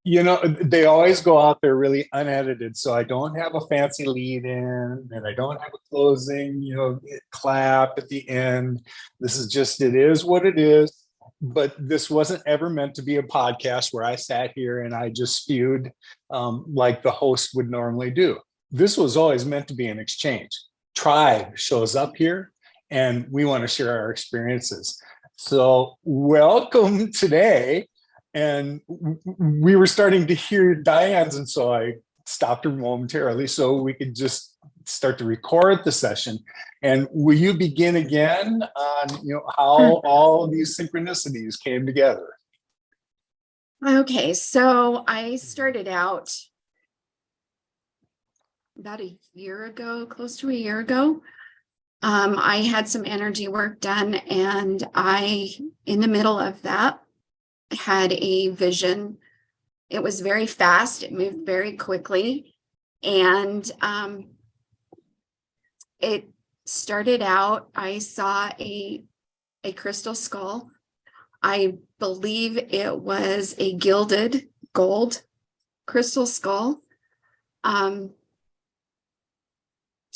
They always go out there really unedited. So I don't have a fancy lead in and I don't have a closing, clap at the end. This is just, it is what it is. But this wasn't ever meant to be a podcast where I sat here and I just spewed like the host would normally do. This was always meant to be an exchange. Tribe shows up here and we want to share our experiences. So welcome today. And we were starting to hear Diane's, and so I stopped her momentarily so we could just start to record the session. And will you begin again on how all of these synchronicities came together? Okay, so I started out about a year ago, close to a year ago. I had some energy work done, and in the middle of that, had a vision. It was very fast. It moved very quickly. And it started out, I saw a crystal skull. I believe it was a gilded gold crystal skull.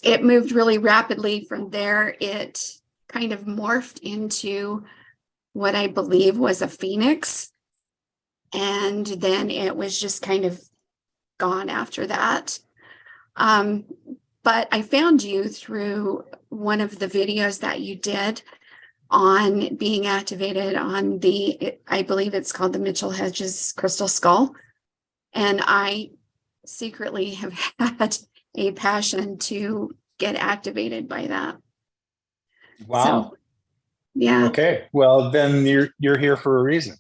It moved really rapidly. From there, it kind of morphed into what I believe was a phoenix. And then it was just kind of gone after that. But I found you through one of the videos that you did on being activated on I believe it's called the Mitchell-Hedges crystal skull. And I secretly have had a passion to get activated by that. Wow. So, yeah. Okay. Well, then you're here for a reason.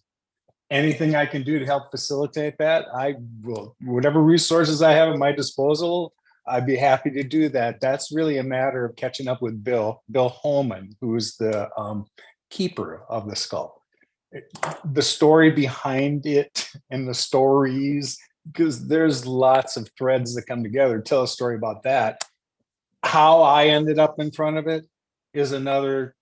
Anything I can do to help facilitate that, I will. Whatever resources I have at my disposal, I'd be happy to do that. That's really a matter of catching up with Bill Holman, who's the keeper of the skull. The story behind it and the stories, because there's lots of threads that come together. Tell a story about that. How I ended up in front of it is another.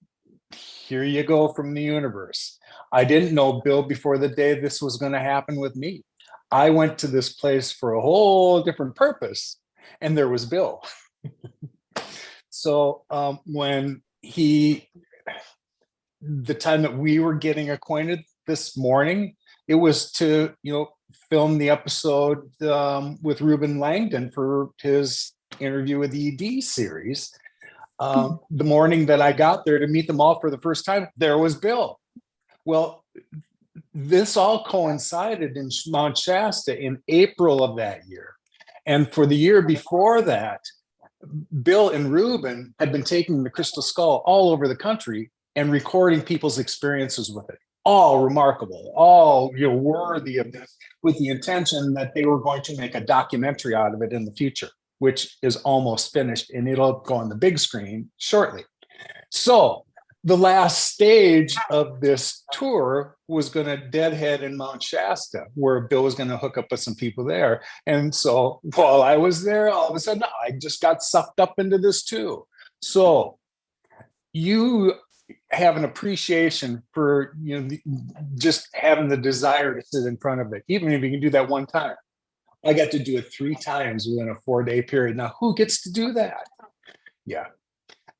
Here you go from the universe. I didn't know Bill before the day this was going to happen with me. I went to this place for a whole different purpose, and there was Bill. So when the time that we were getting acquainted this morning, it was to film the episode with Ruben Langdon for his interview with the ED series. The morning that I got there to meet them all for the first time, there was Bill. Well, this all coincided in Mount Shasta in April of that year. And for the year before that, Bill and Ruben had been taking the crystal skull all over the country and recording people's experiences with it. All remarkable, all worthy of this, with the intention that they were going to make a documentary out of it in the future, which is almost finished, and it'll go on the big screen shortly. So the last stage of this tour was going to deadhead in Mount Shasta, where Bill was going to hook up with some people there. And so while I was there, all of a sudden, I just got sucked up into this too. So you have an appreciation for just having the desire to sit in front of it, even if you can do that one time. I got to do it 3 times within a 4-day period. Now, who gets to do that? Yeah.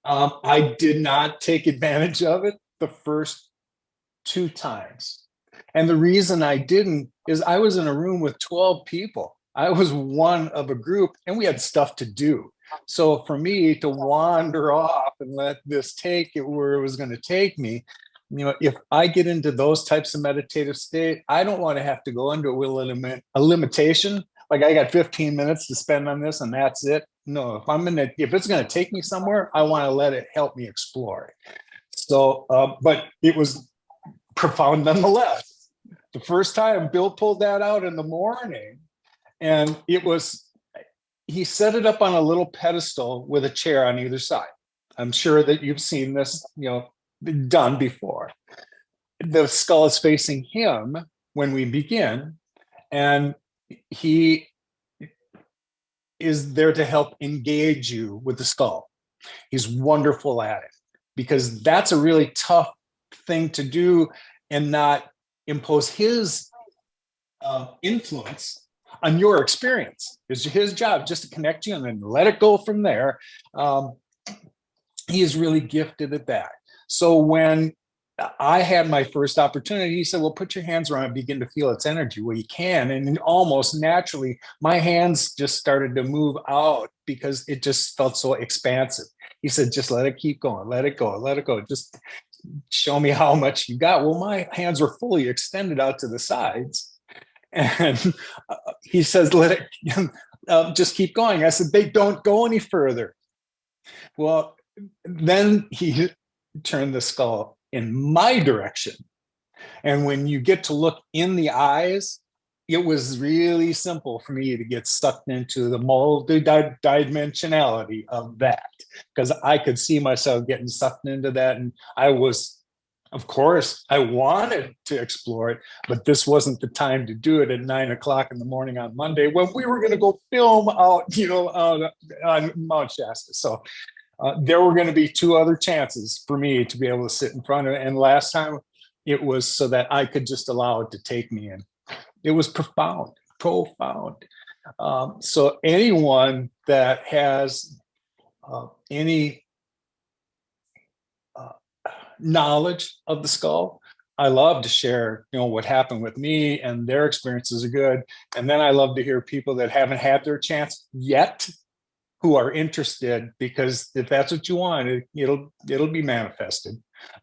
I did not take advantage of it the first 2 times. And the reason I didn't is I was in a room with 12 people. I was one of a group, and we had stuff to do. So for me to wander off and let this take it where it was going to take me, if I get into those types of meditative state, I don't want to have to go into a limitation. Like I got 15 minutes to spend on this and that's it. No, if it's going to take me somewhere, I want to let it help me explore. So, but it was profound nonetheless. The first time Bill pulled that out in the morning, and he set it up on a little pedestal with a chair on either side. I'm sure that you've seen this, done before. The skull is facing him when we begin, and he is there to help engage you with the skull. He's wonderful at it, because that's a really tough thing to do and not impose his influence on your experience. It's his job just to connect you and then let it go from there. He is really gifted at that. So when I had my first opportunity, he said, well, put your hands around it, begin to feel its energy. Well, you can. And almost naturally, my hands just started to move out because it just felt so expansive. He said, just let it keep going, let it go, let it go. Just show me how much you got. Well, my hands were fully extended out to the sides. And he says, let it just keep going. I said, they don't go any further. Well, then he turned the skull in my direction. And when you get to look in the eyes, it was really simple for me to get sucked into the multi-dimensionality of that, because I could see myself getting sucked into that. And I was, of course, I wanted to explore it, but this wasn't the time to do it at 9 o'clock in the morning on Monday when we were going to go film out, on Mount Shasta. So there were going to be 2 other chances for me to be able to sit in front of it. And last time it was so that I could just allow it to take me in. It was profound. So anyone that has any knowledge of the skull, I love to share, what happened with me, and their experiences are good. And then I love to hear people that haven't had their chance yet, who are interested, because if that's what you want, it'll be manifested.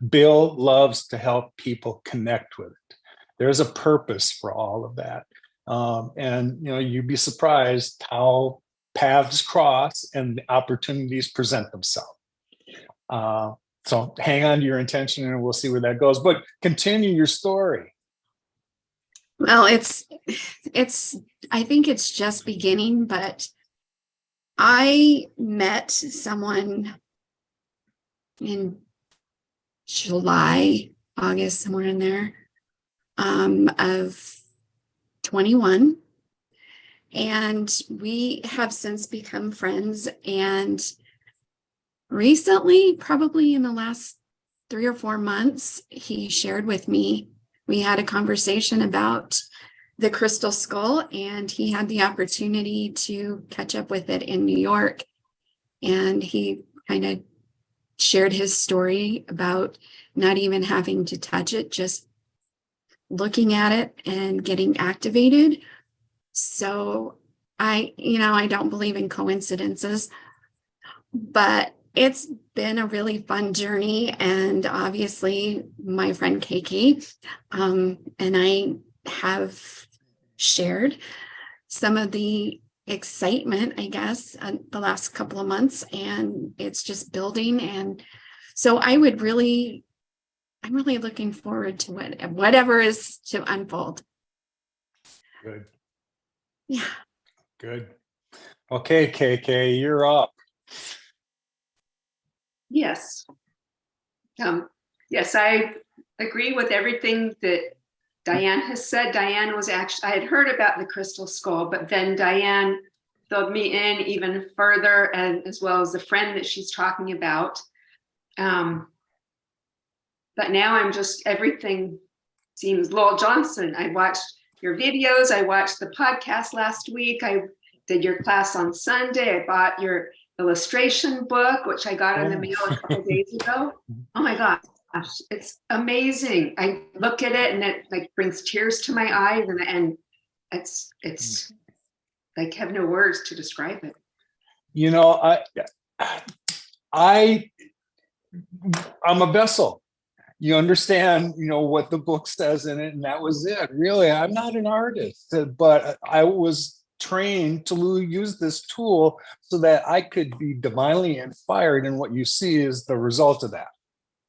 Bill loves to help people connect with it. There's a purpose for all of that. And you'd be surprised how paths cross and opportunities present themselves. So hang on to your intention and we'll see where that goes. But continue your story. Well, I think it's just beginning, but I met someone in July, August, somewhere in there, of 21. And we have since become friends. And recently, probably in the last 3 or 4 months, he shared with me, we had a conversation about the crystal skull, and he had the opportunity to catch up with it in New York. And he kind of shared his story about not even having to touch it, just looking at it and getting activated. So I don't believe in coincidences, but it's been a really fun journey. And obviously my friend KK, and I have shared some of the excitement, I guess, the last couple of months, and it's just building. And so I'm really looking forward to whatever is to unfold. Good. Yeah. Good. Okay, KK, you're up. Yes. Yes, I agree with everything that Diane has said. Diane was actually, I had heard about the crystal skull, but then Diane filled me in even further, and as well as the friend that she's talking about. But now I'm just, everything seems Lowell Johnson. I watched your videos. I watched the podcast last week. I did your class on Sunday. I bought your illustration book, which I got in the mail a couple of days ago. Oh my gosh, it's amazing. I look at it and it like brings tears to my eyes, and it's like have no words to describe it. I'm a vessel. You understand, what the book says in it, and that was it. Really, I'm not an artist, but I was trained to use this tool so that I could be divinely inspired, and what you see is the result of that.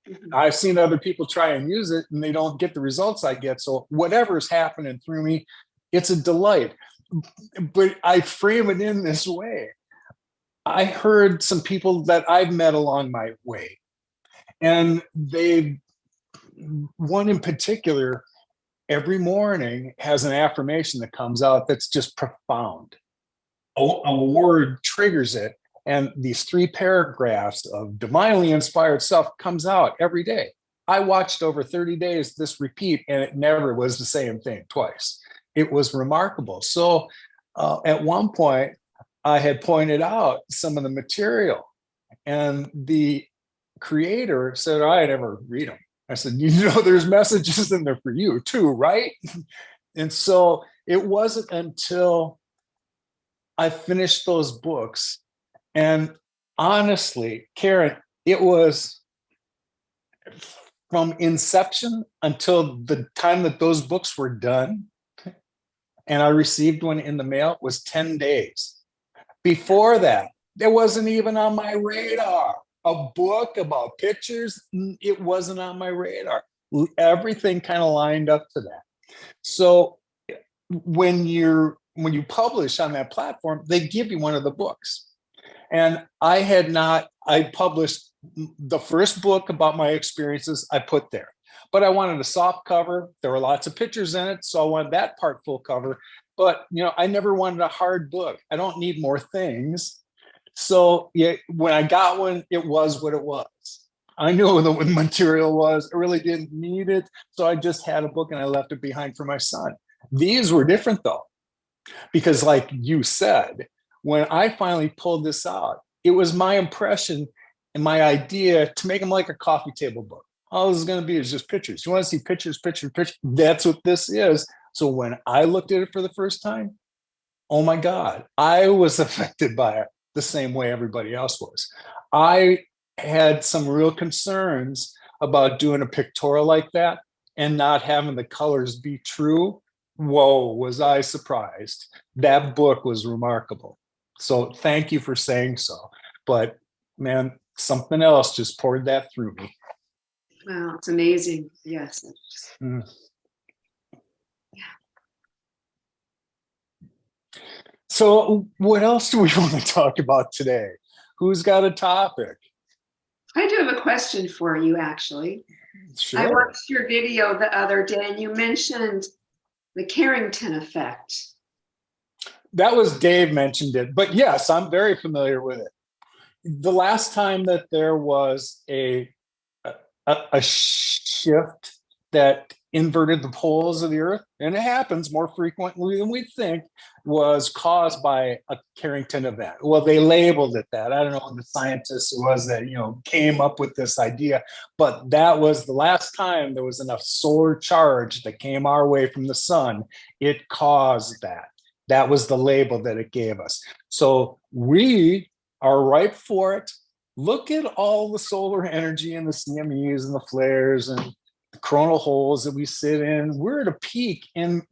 Mm-hmm. I've seen other people try and use it and they don't get the results I get. So whatever's happening through me, it's a delight. But I frame it in this way. I heard some people that I've met along my way, and one in particular, every morning has an affirmation that comes out that's just profound. A word triggers it, and these 3 paragraphs of divinely inspired stuff comes out every day. I watched over 30 days this repeat, and it never was the same thing twice. it was remarkable. So at one point, I had pointed out some of the material, and the creator said, I never read them. I said, there's messages in there for you too, right? And so it wasn't until I finished those books, and honestly, Karen, it was from inception until the time that those books were done, and I received one in the mail, was 10 days. Before that, it wasn't even on my radar. A book about pictures, it wasn't on my radar. Everything kind of lined up to that. So when you publish on that platform, they give you one of the books. And I published the first book about my experiences I put there, but I wanted a soft cover. There were lots of pictures in it, so I wanted that part full cover. But I never wanted a hard book. I don't need more things. So yeah, when I got one, it was what it was. I knew what the material was. I really didn't need it. So I just had a book and I left it behind for my son. These were different though, because like you said, when I finally pulled this out, it was my impression and my idea to make them like a coffee table book. All this is going to be is just pictures. You want to see pictures, pictures, pictures. That's what this is. So when I looked at it for the first time, oh my God, I was affected by it the same way everybody else was. I had some real concerns about doing a pictorial like that and not having the colors be true. Whoa, was I surprised. That book was remarkable. So thank you for saying so. But man, something else just poured that through me. Wow, it's amazing. Yes. Mm. So what else do we want to talk about today? Who's got a topic? I do have a question for you, actually. Sure. I watched your video the other day and you mentioned the Carrington effect. That was Dave mentioned it, but yes, I'm very familiar with it. The last time that there was a shift that inverted the poles of the earth, and it happens more frequently than we think, was caused by a Carrington event. Well, they labeled it that. I don't know who the scientist was that came up with this idea, but that was the last time there was enough solar charge that came our way from the sun. It caused that. That was the label that it gave us. So we are ripe for it. Look at all the solar energy and the CMEs and the flares and the coronal holes that we sit in. We're at a peak, and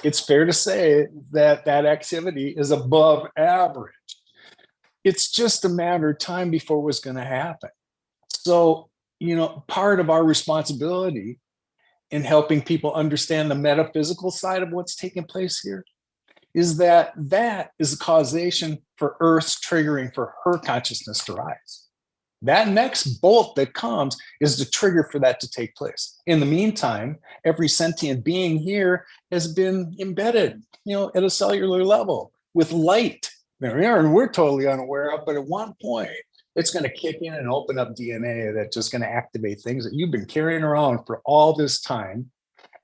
it's fair to say that that activity is above average. It's just a matter of time before it was going to happen. So, part of our responsibility in helping people understand the metaphysical side of what's taking place here is that is a causation for Earth's triggering for her consciousness to rise. That next bolt that comes is the trigger for that to take place. In the meantime, every sentient being here has been embedded, at a cellular level with light. And we're totally unaware of, but at one point, it's going to kick in and open up DNA that's just going to activate things that you've been carrying around for all this time.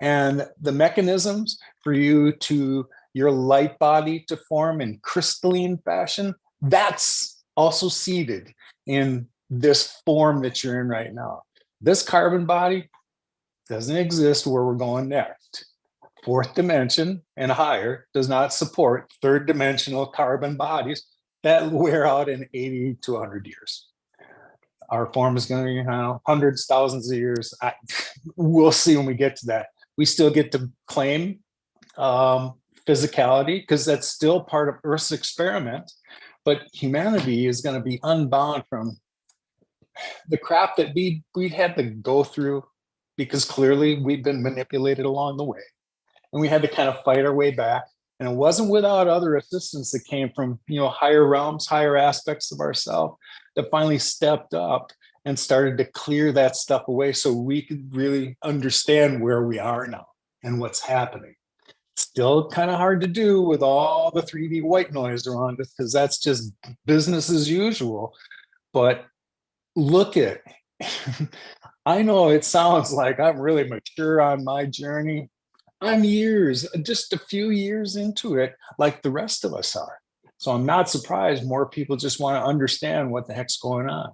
And the mechanisms for your light body to form in crystalline fashion, that's also seated in this form that you're in right now. This carbon body doesn't exist where we're going next. Fourth dimension and higher does not support third dimensional carbon bodies that wear out in 80 to 100 years. Our form is going to be hundreds, thousands of years. We'll see when we get to that. We still get to claim physicality because that's still part of Earth's experiment, but humanity is going to be unbound from the crap that we'd had to go through, because clearly we've been manipulated along the way, and we had to kind of fight our way back. And it wasn't without other assistance that came from higher realms, higher aspects of ourselves that finally stepped up and started to clear that stuff away so we could really understand where we are now and what's happening. Still kind of hard to do with all the 3D white noise around us, because that's just business as usual. But look at, I know it sounds like I'm really mature on my journey. I'm years, just a few years into it, like the rest of us are. So I'm not surprised more people just want to understand what the heck's going on.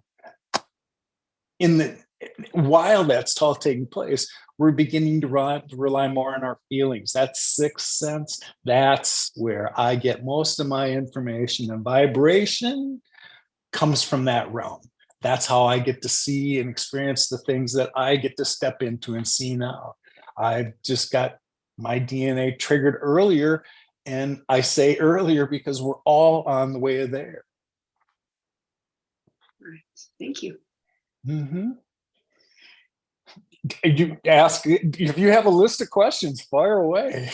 While that's all taking place, we're beginning to rely more on our feelings. That sixth sense, that's where I get most of my information, and vibration comes from that realm. That's how I get to see and experience the things that I get to step into and see now. I've just got my DNA triggered earlier, and I say earlier because we're all on the way there. Right. Thank you. Mm-hmm. You ask if you have a list of questions, fire away.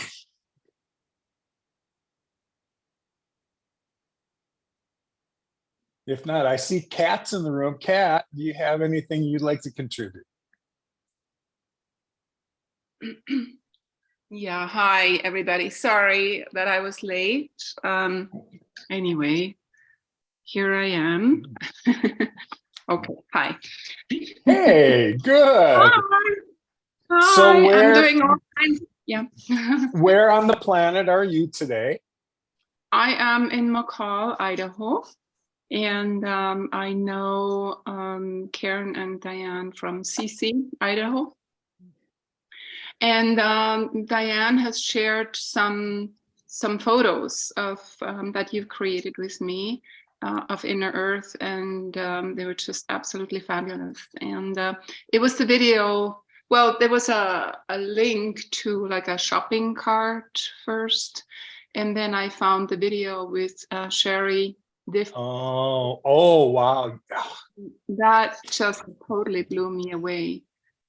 If not, I see Kat's in the room. Kat, do you have anything you'd like to contribute? Yeah, hi everybody. Sorry that I was late. Anyway, here I am. Okay, hi. Hey, good. Hi. So I'm doing all kinds. Yeah. Where on the planet are you today? I am in McCall, Idaho, and I know Karen and Diane from CC, Idaho. And Diane has shared some photos of that you've created with me of Inner Earth, and they were just absolutely fabulous. And it was the video. Well, there was a link to like a shopping cart first, and then I found the video with Sherry. Oh, wow. That just totally blew me away.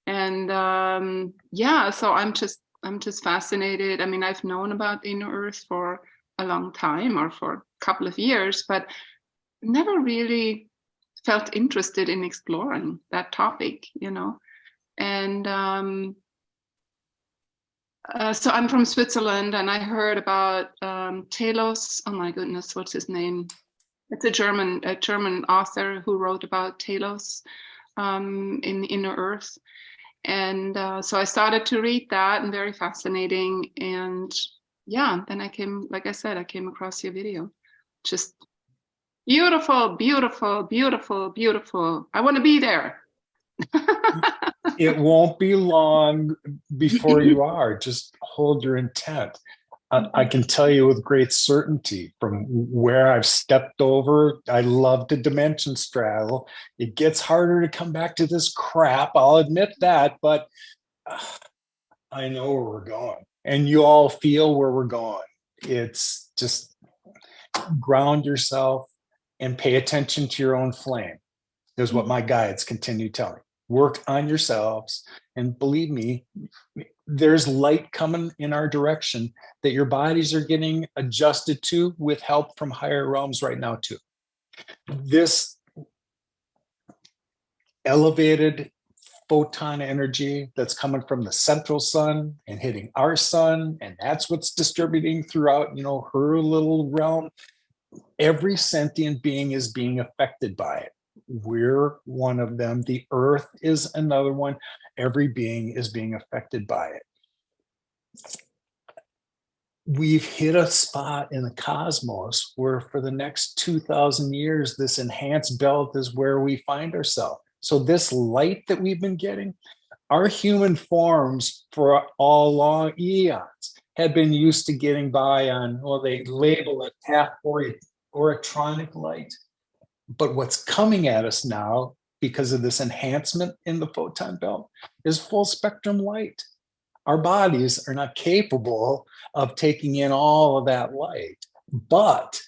And yeah, so I'm just fascinated. I mean, I've known about Inner Earth for a long time, or for a couple of years, but never really felt interested in exploring that topic, you know. And so I'm from Switzerland, and I heard about Telos. Oh my goodness, what's his name? It's a German author who wrote about Telos in Inner Earth. And so I started to read that, and very fascinating. And yeah, then I came across your video. Just beautiful, beautiful, beautiful, beautiful. I want to be there. It won't be long before you are. Just hold your intent. I can tell you with great certainty from where I've stepped over. I love to dimension straddle. It gets harder to come back to this crap. I'll admit that, but I know where we're going, and you all feel where we're going. It's just ground yourself and pay attention to your own flame. Is what my guides continue telling me. Work on yourselves, and believe me, there's light coming in our direction that your bodies are getting adjusted to with help from higher realms right now too. This elevated photon energy that's coming from the central sun and hitting our sun, and that's what's distributing throughout, her little realm. Every sentient being is being affected by it. We're one of them. The earth is another one. Every being is being affected by it. We've hit a spot in the cosmos where for the next 2,000 years, this enhanced belt is where we find ourselves. So this light that we've been getting, our human forms for all long eons had been used to getting by on, well, they label it half electronic light. But what's coming at us now, because of this enhancement in the photon belt, is full spectrum light. Our bodies are not capable of taking in all of that light, but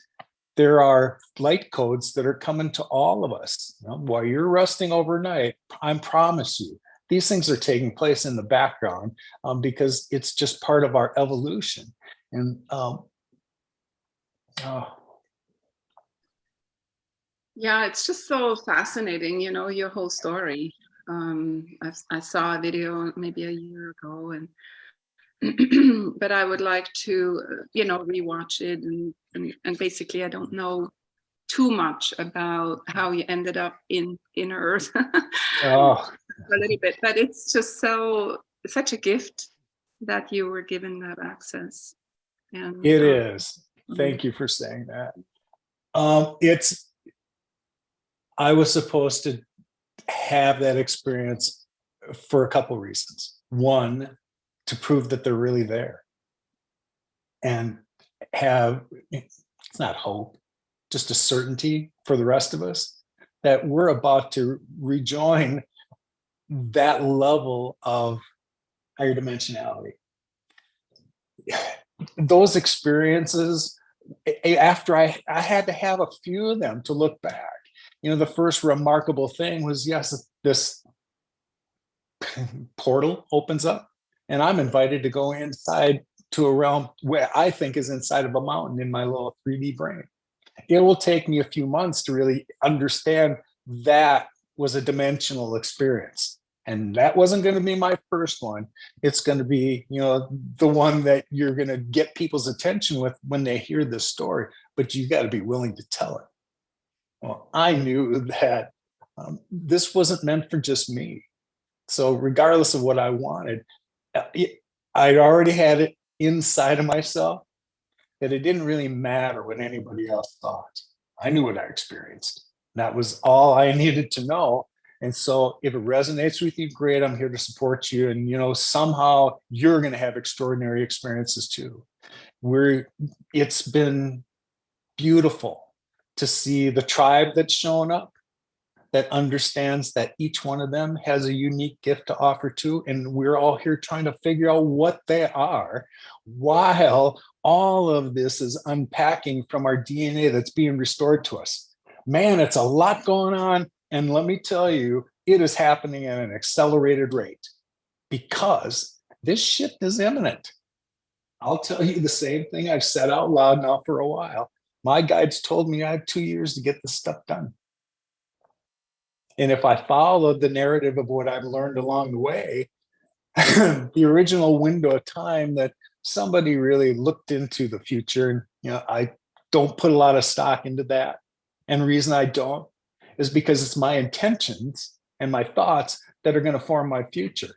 there are light codes that are coming to all of us. While you're resting overnight, I promise you, these things are taking place in the background because it's just part of our evolution. And yeah, it's just so fascinating, your whole story. I saw a video maybe a year ago, and but I would like to, rewatch it. And basically, I don't know too much about how you ended up in Inner Earth. A little bit, but it's just such a gift that you were given that access. And It is. Thank you for saying that. I was supposed to have that experience for a couple reasons. One, to prove that they're really there, and have, it's not hope, just a certainty for the rest of us that we're about to rejoin that level of higher dimensionality. Those experiences, after I had to have a few of them to look back. You know, the first remarkable thing was, yes, this portal opens up and I'm invited to go inside to a realm where I think is inside of a mountain in my little 3D brain. It will take me a few months to really understand that was a dimensional experience. And that wasn't going to be my first one. It's going to be, you know, the one that you're going to get people's attention with when they hear this story, but you got to be willing to tell it. Well, I knew that this wasn't meant for just me. So regardless of what I wanted, I'd already had it inside of myself that it didn't really matter what anybody else thought. I knew what I experienced. That was all I needed to know. And so if it resonates with you, great, I'm here to support you. And, you know, somehow you're going to have extraordinary experiences too. It's been beautiful to see the tribe that's shown up, that understands that each one of them has a unique gift to offer too. And we're all here trying to figure out what they are, while all of this is unpacking from our DNA that's being restored to us. Man, it's a lot going on. And let me tell you, it is happening at an accelerated rate because this shift is imminent. I'll tell you the same thing I've said out loud now for a while. My guides told me I have 2 years to get this stuff done. And if I followed the narrative of what I've learned along the way, the original window of time that somebody really looked into the future, and you know, I don't put a lot of stock into that. And the reason I don't is because it's my intentions and my thoughts that are going to form my future.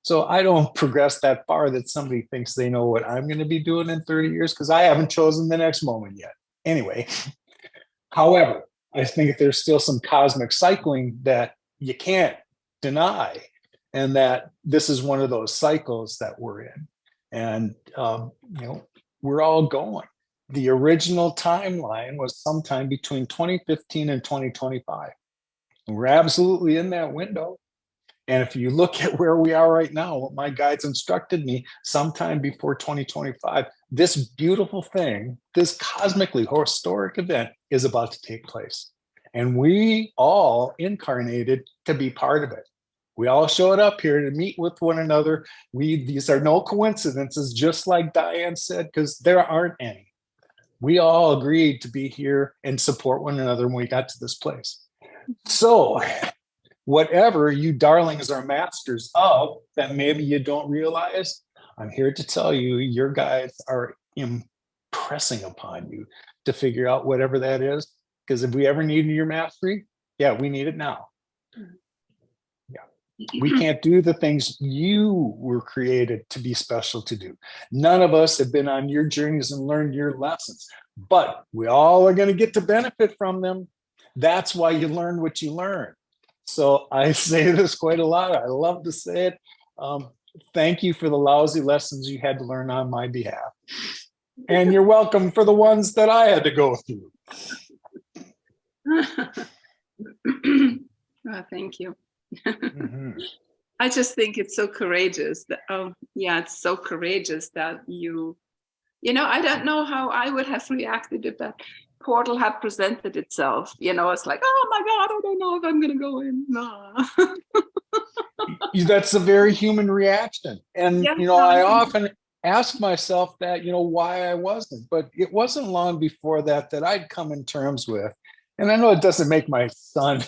So I don't progress that far that somebody thinks they know what I'm going to be doing in 30 years because I haven't chosen the next moment yet. Anyway, however, I think there's still some cosmic cycling that you can't deny, and that this is one of those cycles that we're in. And, you know, we're all going. The original timeline was sometime between 2015 and 2025. And we're absolutely in that window. And if you look at where we are right now, what my guides instructed me, sometime before 2025, this beautiful thing, this cosmically historic event is about to take place. And we all incarnated to be part of it. We all showed up here to meet with one another. These are no coincidences, just like Diane said, because there aren't any. We all agreed to be here and support one another when we got to this place. So whatever you darlings are masters of that maybe you don't realize, I'm here to tell you, your guides are impressing upon you to figure out whatever that is. Because if we ever need your mastery, yeah, we need it now. Yeah, we can't do the things you were created to be special to do. None of us have been on your journeys and learned your lessons, but we all are going to get to benefit from them. That's why you learn what you learn. So I say this quite a lot. I love to say it. Thank you for the lousy lessons you had to learn on my behalf. And you're welcome for the ones that I had to go through. Oh, thank you. Mm-hmm. I just think it's so courageous that, it's so courageous that you know, I don't know how I would have reacted if that portal had presented itself. You know, it's like, oh my God, I don't know if I'm going to go in. No. That's a very human reaction. And, Yeah, you know, I often ask myself that, you know, why I wasn't. But it wasn't long before that I'd come in terms with, and I know it doesn't make my son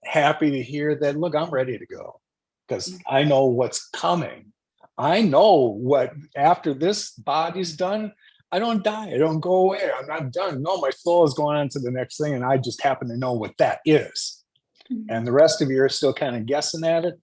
happy to hear that, look, I'm ready to go because I know what's coming. I know what, after this body's done, I don't die. I don't go away. I'm not done. No, my soul is going on to the next thing. And I just happen to know what that is. And the rest of you are still kind of guessing at it.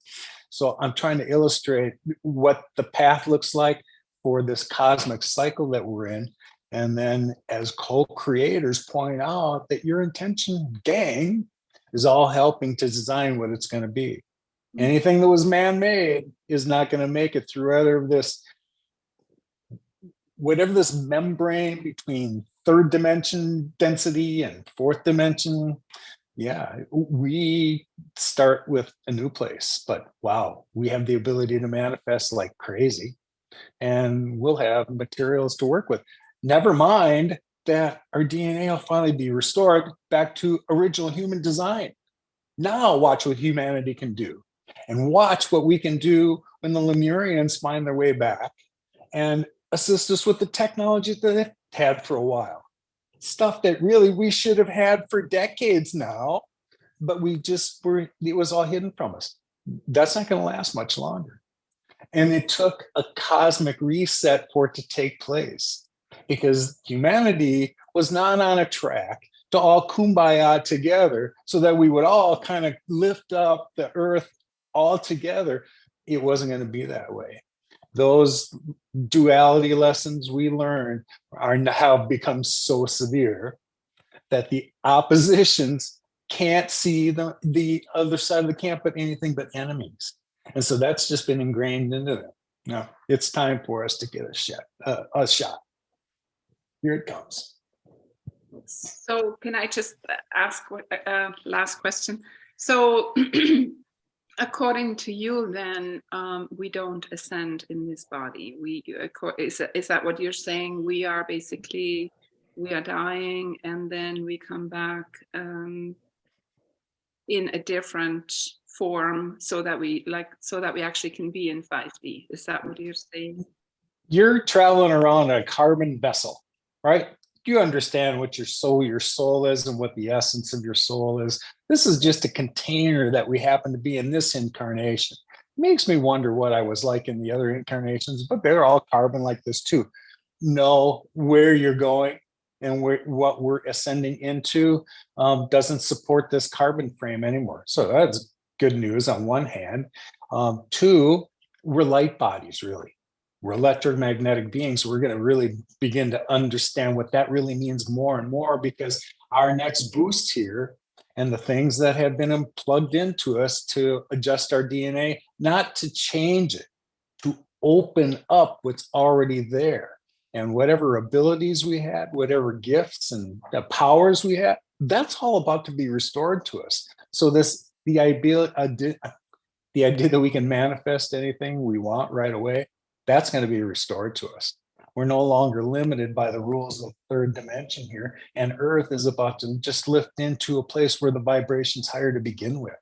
So I'm trying to illustrate what the path looks like for this cosmic cycle that we're in. And then as co-creators point out that your intention, gang, is all helping to design what it's going to be. Anything that was man-made is not going to make it through either of this, whatever this membrane between third dimension density and fourth dimension. Yeah, we start with a new place, but wow, we have the ability to manifest like crazy, and we'll have materials to work with. Never mind that our DNA will finally be restored back to original human design. Now watch what humanity can do, and watch what we can do when the Lemurians find their way back and assist us with the technology that they've had for a while. Stuff that really we should have had for decades now, but it was all hidden from us. That's not going to last much longer. And it took a cosmic reset for it to take place, because humanity was not on a track to all kumbaya together so that we would all kind of lift up the earth all together. It wasn't going to be that way. Those duality lessons we learned are now become so severe that the oppositions can't see the other side of the camp but anything but enemies. And so that's just been ingrained into them. Now it's time for us to get a shot. Here it comes. So can I just ask last question? So according to you, then we don't ascend in this body. Is that what you're saying? We are dying, and then we come back in a different form, so that we actually can be in 5D. Is that what you're saying? You're traveling around a carbon vessel, right? You understand what your soul is and what the essence of your soul is. This is just a container that we happen to be in this incarnation. It makes me wonder what I was like in the other incarnations, but they're all carbon like this too. Know where you're going and what we're ascending into doesn't support this carbon frame anymore. So that's good news on one hand. Two, we're light bodies, really. We're electromagnetic beings. We're going to really begin to understand what that really means more and more, because our next boost here and the things that have been plugged into us to adjust our DNA, not to change it, to open up what's already there. And whatever abilities we had, whatever gifts and powers we had, that's all about to be restored to us. So the idea that we can manifest anything we want right away, that's going to be restored to us. We're no longer limited by the rules of third dimension here. And Earth is about to just lift into a place where the vibration's higher to begin with.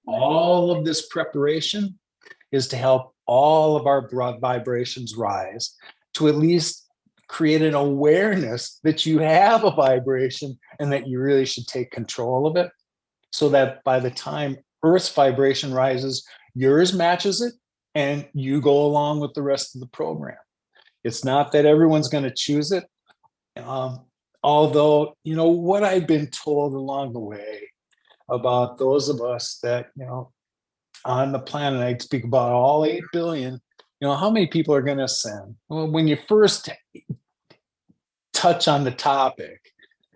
All of this preparation is to help all of our broad vibrations rise, to at least create an awareness that you have a vibration and that you really should take control of it, so that by the time Earth's vibration rises, yours matches it, and you go along with the rest of the program. It's not that everyone's going to choose it. Although, what I've been told along the way about those of us that, on the planet, I speak about all 8 billion, how many people are going to ascend? Well, when you first touch on the topic,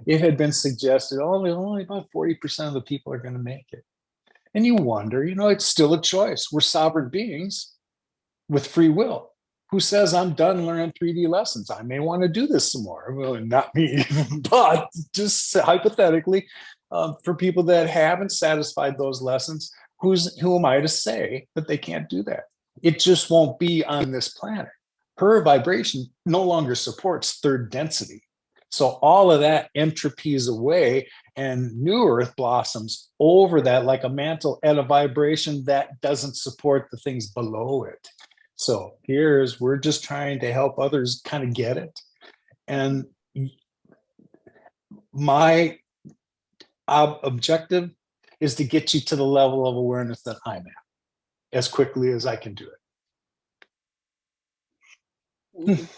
it had been suggested only about 40% of the people are going to make it. And you wonder, it's still a choice. We're sovereign beings with free will. Who says I'm done learning 3D lessons? I may want to do this some more. Well, not me, but just hypothetically, for people that haven't satisfied those lessons, who am I to say that they can't do that? It just won't be on this planet. Her vibration no longer supports third density. So all of that entropies away, and new Earth blossoms over that like a mantle at a vibration that doesn't support the things below it. So we're just trying to help others kind of get it. And my objective is to get you to the level of awareness that I'm at as quickly as I can do it.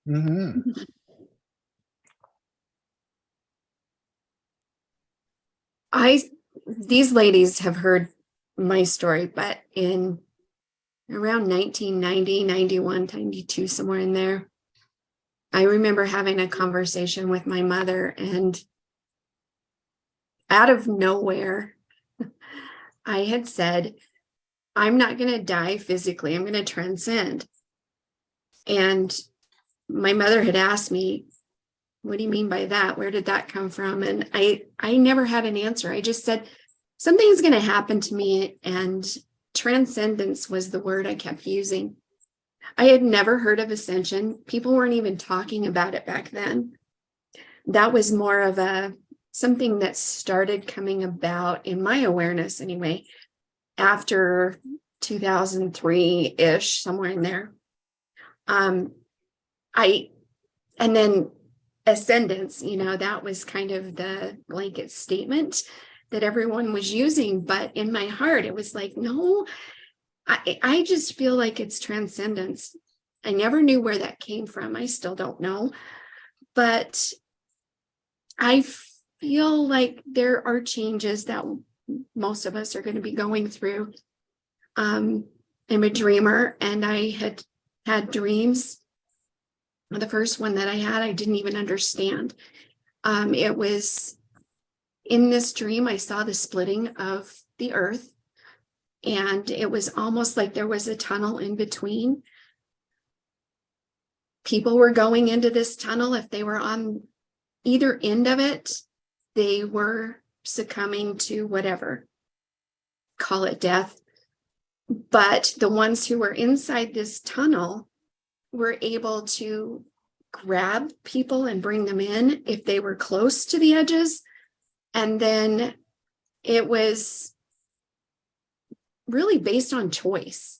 Mm-hmm. These ladies have heard my story, but in around 1990, 91, 92, somewhere in there, I remember having a conversation with my mother, and out of nowhere, I had said, I'm not going to die physically. I'm going to transcend. And my mother had asked me, what do you mean by that? Where did that come from? And I never had an answer. I just said, something's going to happen to me. And transcendence was the word I kept using. I had never heard of ascension. People weren't even talking about it back then. That was more of something that started coming about in my awareness anyway, after 2003-ish, somewhere in there. And then ascendance, that was kind of the blanket statement that everyone was using. But in my heart, it was like, no, I just feel like it's transcendence. I never knew where that came from. I still don't know. But I feel like there are changes that most of us are going to be going through. I'm a dreamer, and I had dreams. The first one that I had, I didn't even understand. It was in this dream, I saw the splitting of the earth, and it was almost like there was a tunnel in between. People were going into this tunnel. If they were on either end of it, they were succumbing to whatever, call it death. But the ones who were inside this tunnel were able to grab people and bring them in if they were close to the edges. And then it was really based on choice.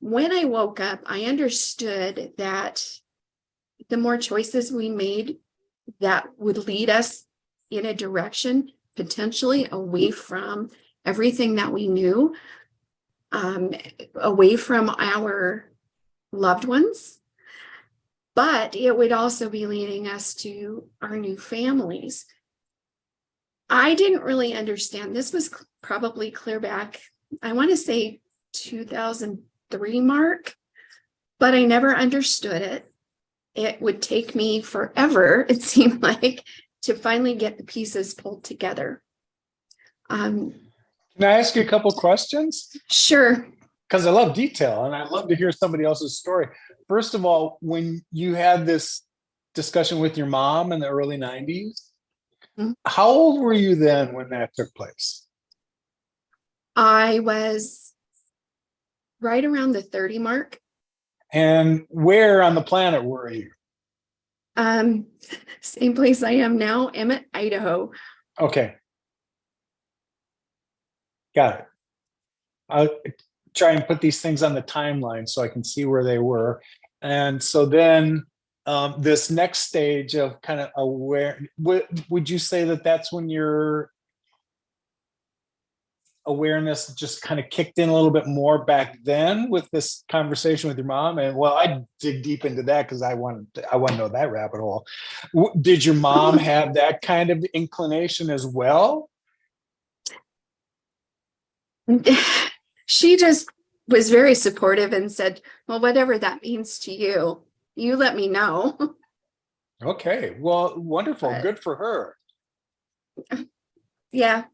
When I woke up, I understood that the more choices we made, that would lead us in a direction potentially away from everything that we knew, away from our loved ones, but it would also be leading us to our new families. I didn't really understand. This was probably clear back, I want to say 2003 mark, but I never understood it. It would take me forever, it seemed like, to finally get the pieces pulled together. Can I ask you a couple questions? Sure. Because I love detail and I love to hear somebody else's story. First of all, when you had this discussion with your mom in the early 90s, how old were you then when that took place? I was right around the 30 mark. And where on the planet were you? Same place I am now, Emmett, Idaho. Okay. Got it. I'll try and put these things on the timeline so I can see where they were. And so then this next stage of kind of aware, would you say that that's when your awareness just kind of kicked in a little bit more back then with this conversation with your mom? And well, I dig deep into that because I want to know that rabbit hole. Did your mom have that kind of inclination as well? She just was very supportive and said, well, whatever that means to you, you let me know. Okay, well, wonderful. Good for her. Yeah.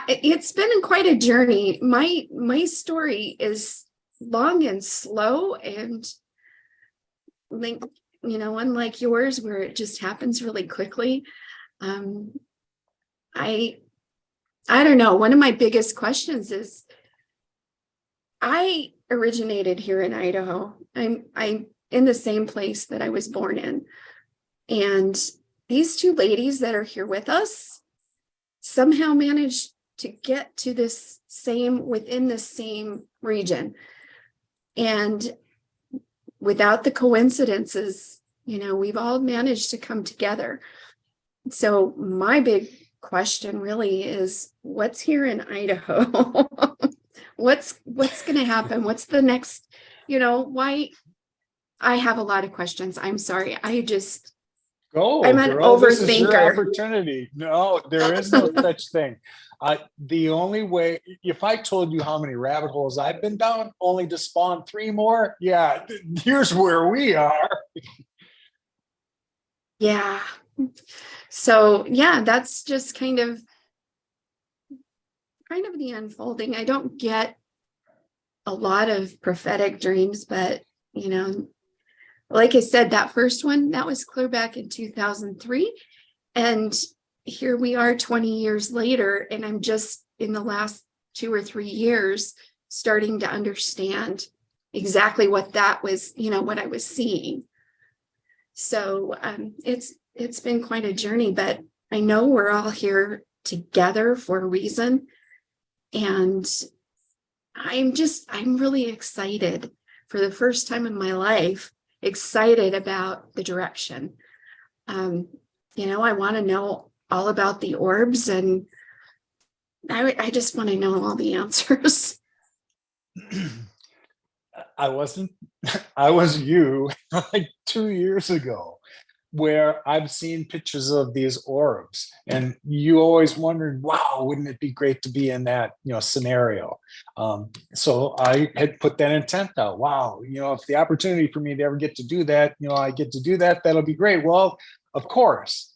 It's been quite a journey. My story is long and slow, and like, unlike yours where it just happens really quickly. I don't know. One of my biggest questions is, I originated here in Idaho. I'm in the same place that I was born in. And these two ladies that are here with us somehow managed to get to within the same region. And without the coincidences, we've all managed to come together. So my big question really is, what's here in Idaho? What's going to happen? What's the next, why? I have a lot of questions. I'm sorry. Go, I'm an girl. This is your overthinker. opportunity. No, there is no such thing. The only way, if I told you how many rabbit holes I've been down, only to spawn 3 more, yeah, here's where we are. Yeah. So yeah, that's just kind of the unfolding. I don't get a lot of prophetic dreams, but you know, like I said, that first one, that was clear back in 2003. And here we are 20 years later, and I'm just in the last 2 or 3 years starting to understand exactly what that was, you know, what I was seeing. So it's been quite a journey, but I know we're all here together for a reason. And I'm really excited for the first time in my life, excited about the direction. You know, I want to know all about the orbs, and I just want to know all the answers. I was you like 2 years ago, where I've seen pictures of these orbs, and you always wondered, wow, wouldn't it be great to be in that, you know, scenario? So I had put that intent out. Wow, you know, if the opportunity for me to ever get to do that, you know, I get to do that, that'll be great. Well, of course,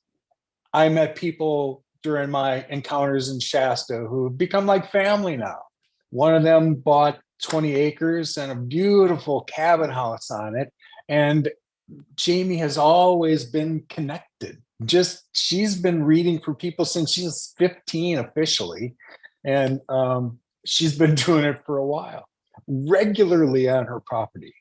I met people during my encounters in Shasta who become like family now. One of them bought 20 acres and a beautiful cabin house on it. And Jamie has always been connected. Just she's been reading for people since she was 15 officially. And she's been doing it for a while, regularly on her property.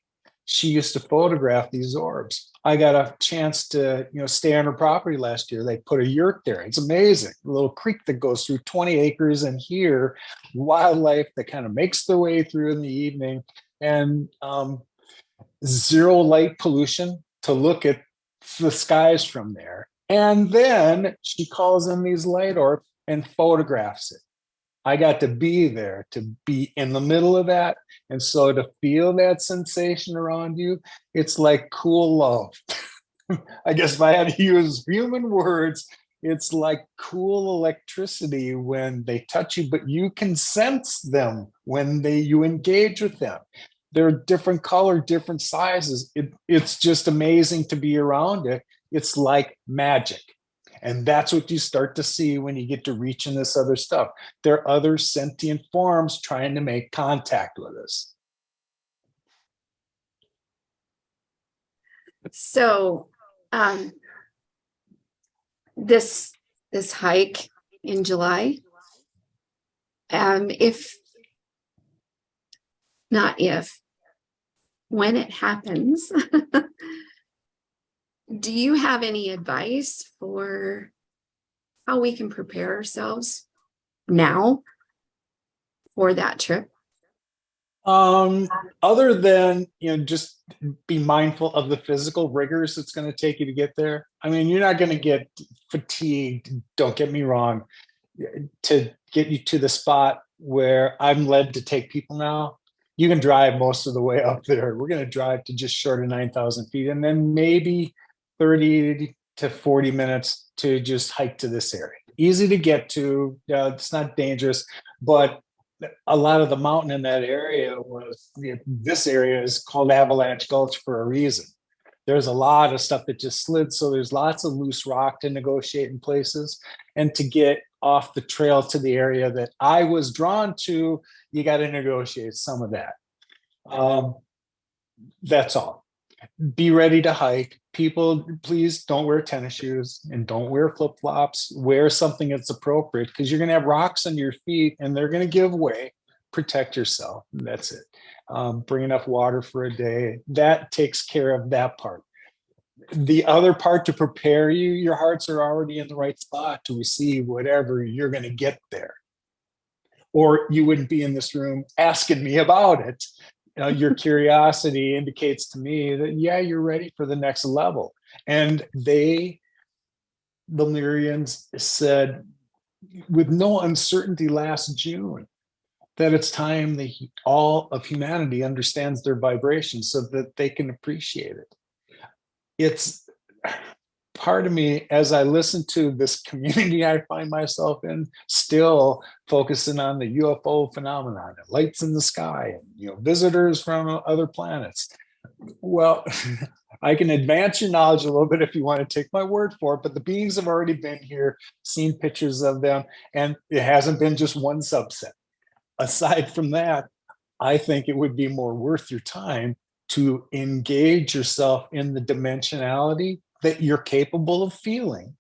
She used to photograph these orbs. I got a chance to, you know, stay on her property last year. They put a yurt there. It's amazing. A little creek that goes through 20 acres, and here wildlife that kind of makes their way through in the evening, and zero light pollution to look at the skies from there. And then she calls in these light orbs and photographs it. I got to be there, to be in the middle of that. And so to feel that sensation around you, it's like cool love. I guess if I had to use human words, it's like cool electricity when they touch you, but you can sense them when you engage with them. They're different color, different sizes. It's just amazing to be around it. It's like magic. And that's what you start to see when you get to reach in this other stuff. There are other sentient forms trying to make contact with us. So this hike in July, when it happens, do you have any advice for how we can prepare ourselves now for that trip? Other than, you know, just be mindful of the physical rigors it's going to take you to get there. I mean, you're not going to get fatigued, don't get me wrong, to get you to the spot where I'm led to take people now. You can drive most of the way up there. We're going to drive to just short of 9,000 feet, and then maybe 30 to 40 minutes to just hike to this area. Easy to get to. It's not dangerous, but a lot of the mountain in that area this area is called Avalanche Gulch for a reason. There's a lot of stuff that just slid. So there's lots of loose rock to negotiate in places. And to get off the trail to the area that I was drawn to, you got to negotiate some of that. That's all. Be ready to hike. People, please don't wear tennis shoes and don't wear flip-flops. Wear something that's appropriate, because you're going to have rocks on your feet and they're going to give way. Protect yourself. That's it. Bring enough water for a day. That takes care of that part. The other part, to prepare you, your hearts are already in the right spot to receive whatever you're going to get there. Or you wouldn't be in this room asking me about it. Your curiosity indicates to me that, yeah, you're ready for the next level. And the Lemurians said, with no uncertainty last June, that it's time that all of humanity understands their vibration so that they can appreciate it. It's part of me, as I listen to this community I find myself in, still focusing on the UFO phenomenon, and lights in the sky, and visitors from other planets. Well, I can advance your knowledge a little bit if you want to take my word for it, but the beings have already been here, seen pictures of them, and it hasn't been just one subset. Aside from that, I think it would be more worth your time to engage yourself in the dimensionality that you're capable of feeling,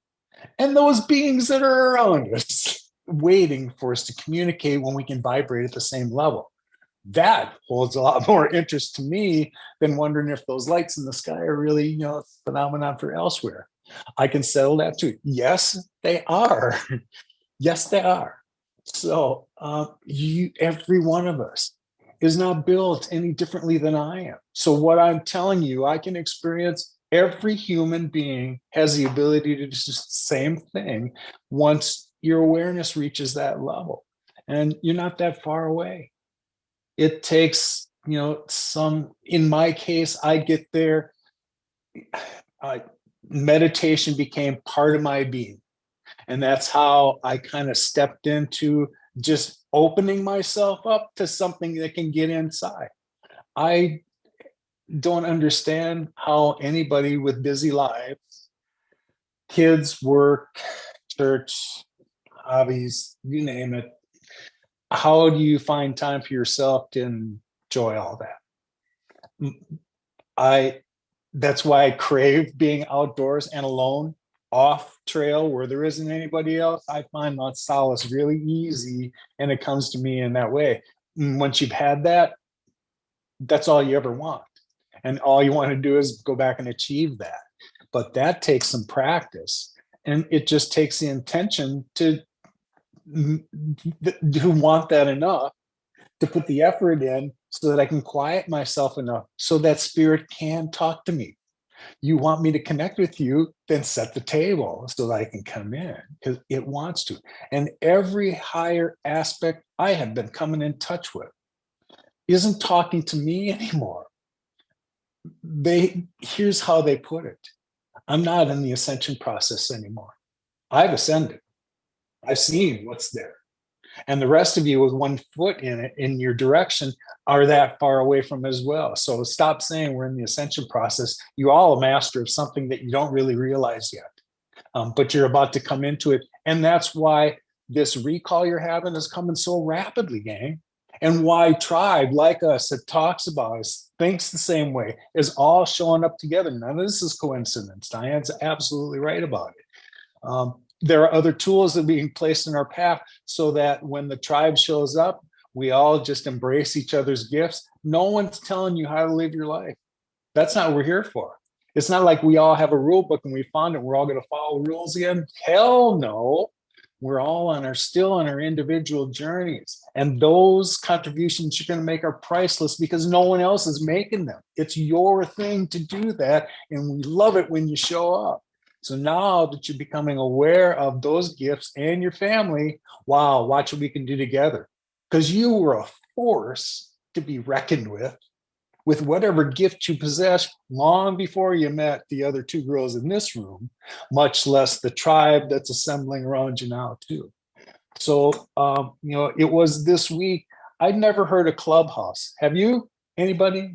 and those beings that are around us, waiting for us to communicate when we can vibrate at the same level. That holds a lot more interest to me than wondering if those lights in the sky are really, a phenomenon for elsewhere. I can settle that too. Yes, they are. Yes, they are. So every one of us is not built any differently than I am. So what I'm telling you, I can experience. Every human being has the ability to do the same thing once your awareness reaches that level. And you're not that far away. It takes, in my case, I get there. Meditation became part of my being. And that's how I kind of stepped into just opening myself up to something that can get inside. I don't understand how anybody with busy lives, kids, work, church, hobbies, you name it, how do you find time for yourself to enjoy all that? That's why I crave being outdoors and alone, off trail where there isn't anybody else. I find that solace really easy, and it comes to me in that way. And once you've had that, that's all you ever want. And all you want to do is go back and achieve that. But that takes some practice. And it just takes the intention to want that enough to put the effort in so that I can quiet myself enough so that spirit can talk to me. You want me to connect with you, then set the table so that I can come in, because it wants to. And every higher aspect I have been coming in touch with isn't talking to me anymore. Here's how they put it. I'm not in the ascension process anymore. I've ascended. I've seen what's there. And the rest of you with one foot in it, in your direction, are that far away from as well. So stop saying we're in the ascension process. You're all a master of something that you don't really realize yet. But you're about to come into it. And that's why this recall you're having is coming so rapidly, gang. And why tribe like us that talks about us, thinks the same way, is all showing up together. None of this is coincidence. Diane's absolutely right about it. There are other tools that are being placed in our path so that when the tribe shows up, we all just embrace each other's gifts. No one's telling you how to live your life. That's not what we're here for. It's not like we all have a rule book and we found it. We're all going to follow rules again. Hell no. We're all still on our individual journeys. And those contributions you're going to make are priceless because no one else is making them. It's your thing to do that. And we love it when you show up. So now that you're becoming aware of those gifts and your family, wow, watch what we can do together. Because you were a force to be reckoned with whatever gift you possess long before you met the other two girls in this room, much less the tribe that's assembling around you now too. So, it was this week. I'd never heard of Clubhouse. Have you? Anybody?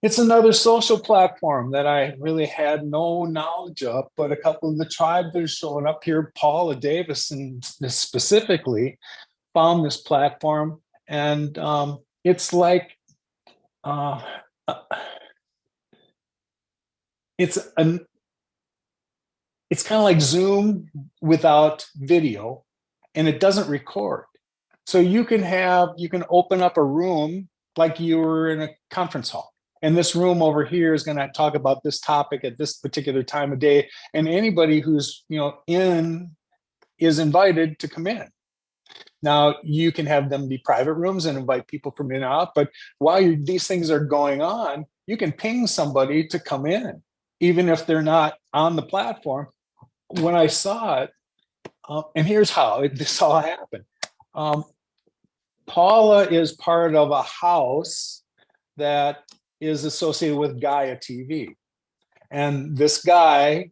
It's another social platform that I really had no knowledge of, but a couple of the tribe that are showing up here, Paula Davis and specifically, found this platform. And it's like, it's kind of like Zoom without video, and it doesn't record. So you can open up a room like you were in a conference hall. And this room over here is going to talk about this topic at this particular time of day. And anybody who's, in is invited to come in. Now, you can have them be private rooms and invite people from in and out. But while these things are going on, you can ping somebody to come in, even if they're not on the platform. When I saw it, and here's how this all happened. Paula is part of a house that is associated with Gaia TV. And this guy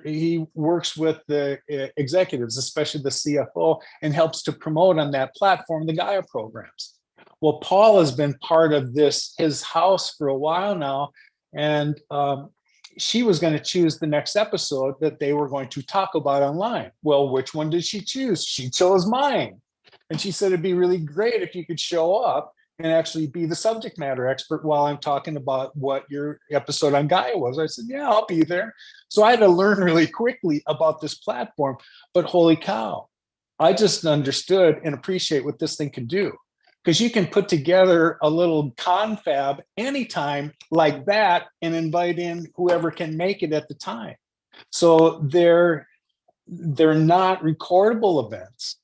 he works with the executives, especially the CFO, and helps to promote on that platform the Gaia programs. Well, Paul has been part of his house for a while now, and she was going to choose the next episode that they were going to talk about online. Well, which one did she choose? She chose mine. And she said, it'd be really great if you could show up and actually be the subject matter expert while I'm talking about what your episode on Gaia was. I said, yeah, I'll be there. So I had to learn really quickly about this platform, but holy cow, I just understood and appreciate what this thing can do. Because you can put together a little confab anytime like that and invite in whoever can make it at the time. So they're not recordable events.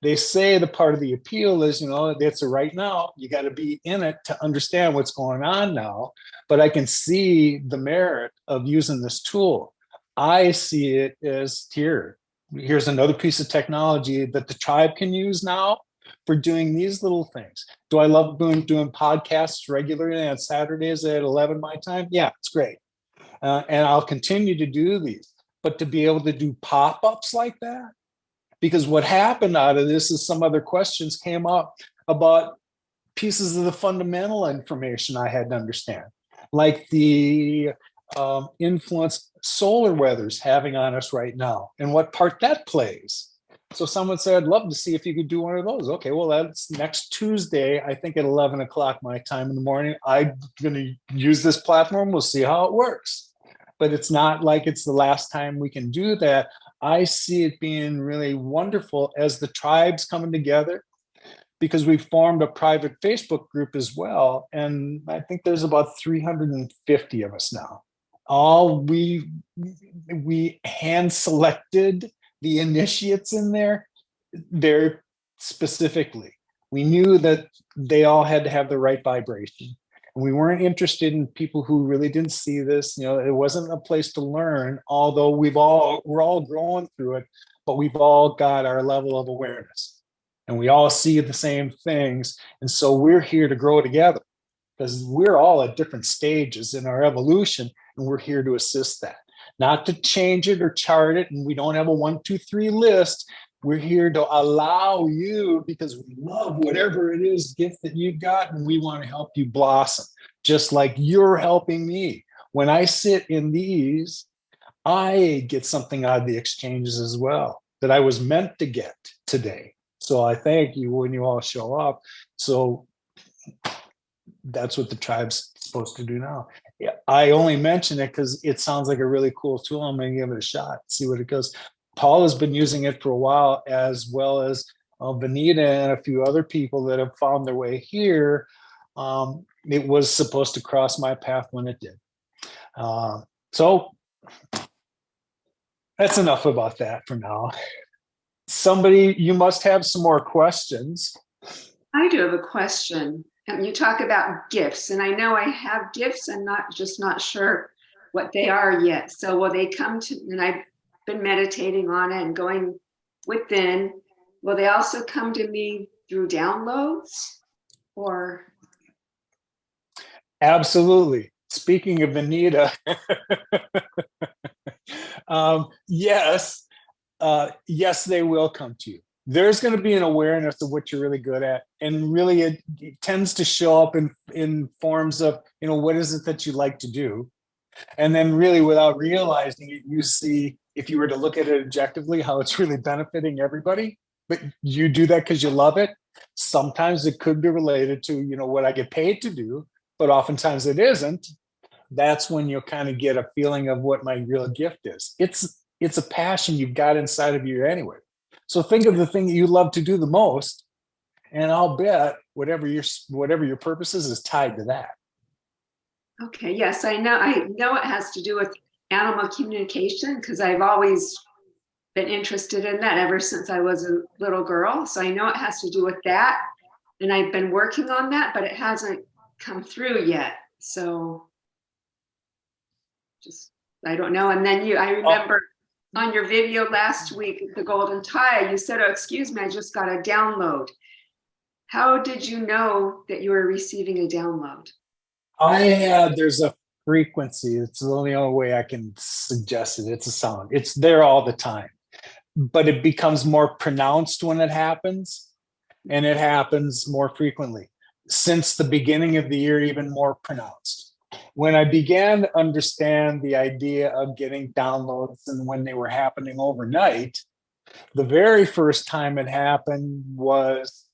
They say the part of the appeal is, it's a right now. You got to be in it to understand what's going on now. But I can see the merit of using this tool. I see it as here's another piece of technology that the tribe can use now for doing these little things. Do I love doing podcasts regularly on Saturdays at 11 my time? Yeah, it's great. And I'll continue to do these. But to be able to do pop-ups like that, because what happened out of this is some other questions came up about pieces of the fundamental information I had to understand, like the influence solar weather's having on us right now and what part that plays. So someone said, I'd love to see if you could do one of those. Okay, well, that's next Tuesday, I think at 11 o'clock my time in the morning. I'm going to use this platform. We'll see how it works. But it's not like it's the last time we can do that. I see it being really wonderful as the tribe's coming together, because we formed a private Facebook group as well. And I think there's about 350 of us now. All we hand selected the initiates in there very specifically. We knew that they all had to have the right vibration. And we weren't interested in people who really didn't see this. It wasn't a place to learn, although we're all growing through it, but we've all got our level of awareness and we all see the same things. And so we're here to grow together because we're all at different stages in our evolution, and we're here to assist that. Not to change it or chart it, and we don't have a 1, 2, 3 list. We're here to allow you, because we love whatever it is, gift that you've got, and we want to help you blossom, just like you're helping me. When I sit in these, I get something out of the exchanges as well that I was meant to get today. So I thank you when you all show up. So that's what the tribe's supposed to do now. Yeah, I only mention it because it sounds like a really cool tool. I'm going to give it a shot, see what it goes. Paul has been using it for a while, as well as Vineeta and a few other people that have found their way here. It was supposed to cross my path when it did. So that's enough about that for now. Somebody, you must have some more questions. I do have a question. You talk about gifts, and I know I have gifts. I'm not sure what they are yet. So will they come to, and I've been meditating on it and going within, will they also come to me through downloads or? Absolutely. Speaking of Vineeta, yes, they will come to you. There's going to be an awareness of what you're really good at. And really it tends to show up in forms of, what is it that you like to do? And then really without realizing it, you see, if you were to look at it objectively, how it's really benefiting everybody, but you do that because you love it. Sometimes it could be related to, what I get paid to do, but oftentimes it isn't. That's when you'll kind of get a feeling of what my real gift is. It's a passion you've got inside of you anyway. So think of the thing that you love to do the most, and I'll bet whatever your purpose is tied to that. Okay, yes, I know it has to do with animal communication, because I've always been interested in that ever since I was a little girl. So I know it has to do with that. And I've been working on that, but it hasn't come through yet. So I don't know. And then I remember on your video last week, the golden tie, you said, oh, excuse me, I just got a download. How did you know that you were receiving a download? There's a frequency. It's the only way I can suggest it. It's a sound. It's there all the time, but it becomes more pronounced when it happens, and it happens more frequently. Since the beginning of the year, even more pronounced. When I began to understand the idea of getting downloads and when they were happening overnight, the very first time it happened was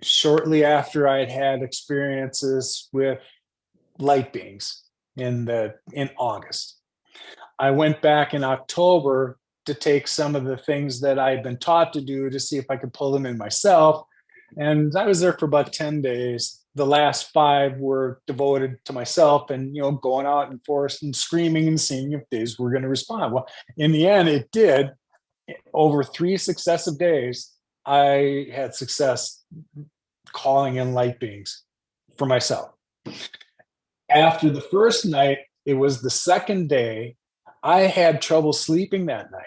shortly after I'd had experiences with light beings in August. I went back in October to take some of the things that I'd been taught to do to see if I could pull them in myself. And I was there for about 10 days. The last 5 were devoted to myself and, going out in forest and screaming and seeing if these were going to respond. Well, in the end, it did. Over 3 successive days, I had success calling in light beings for myself. After the first night, it was the second day, I had trouble sleeping that night.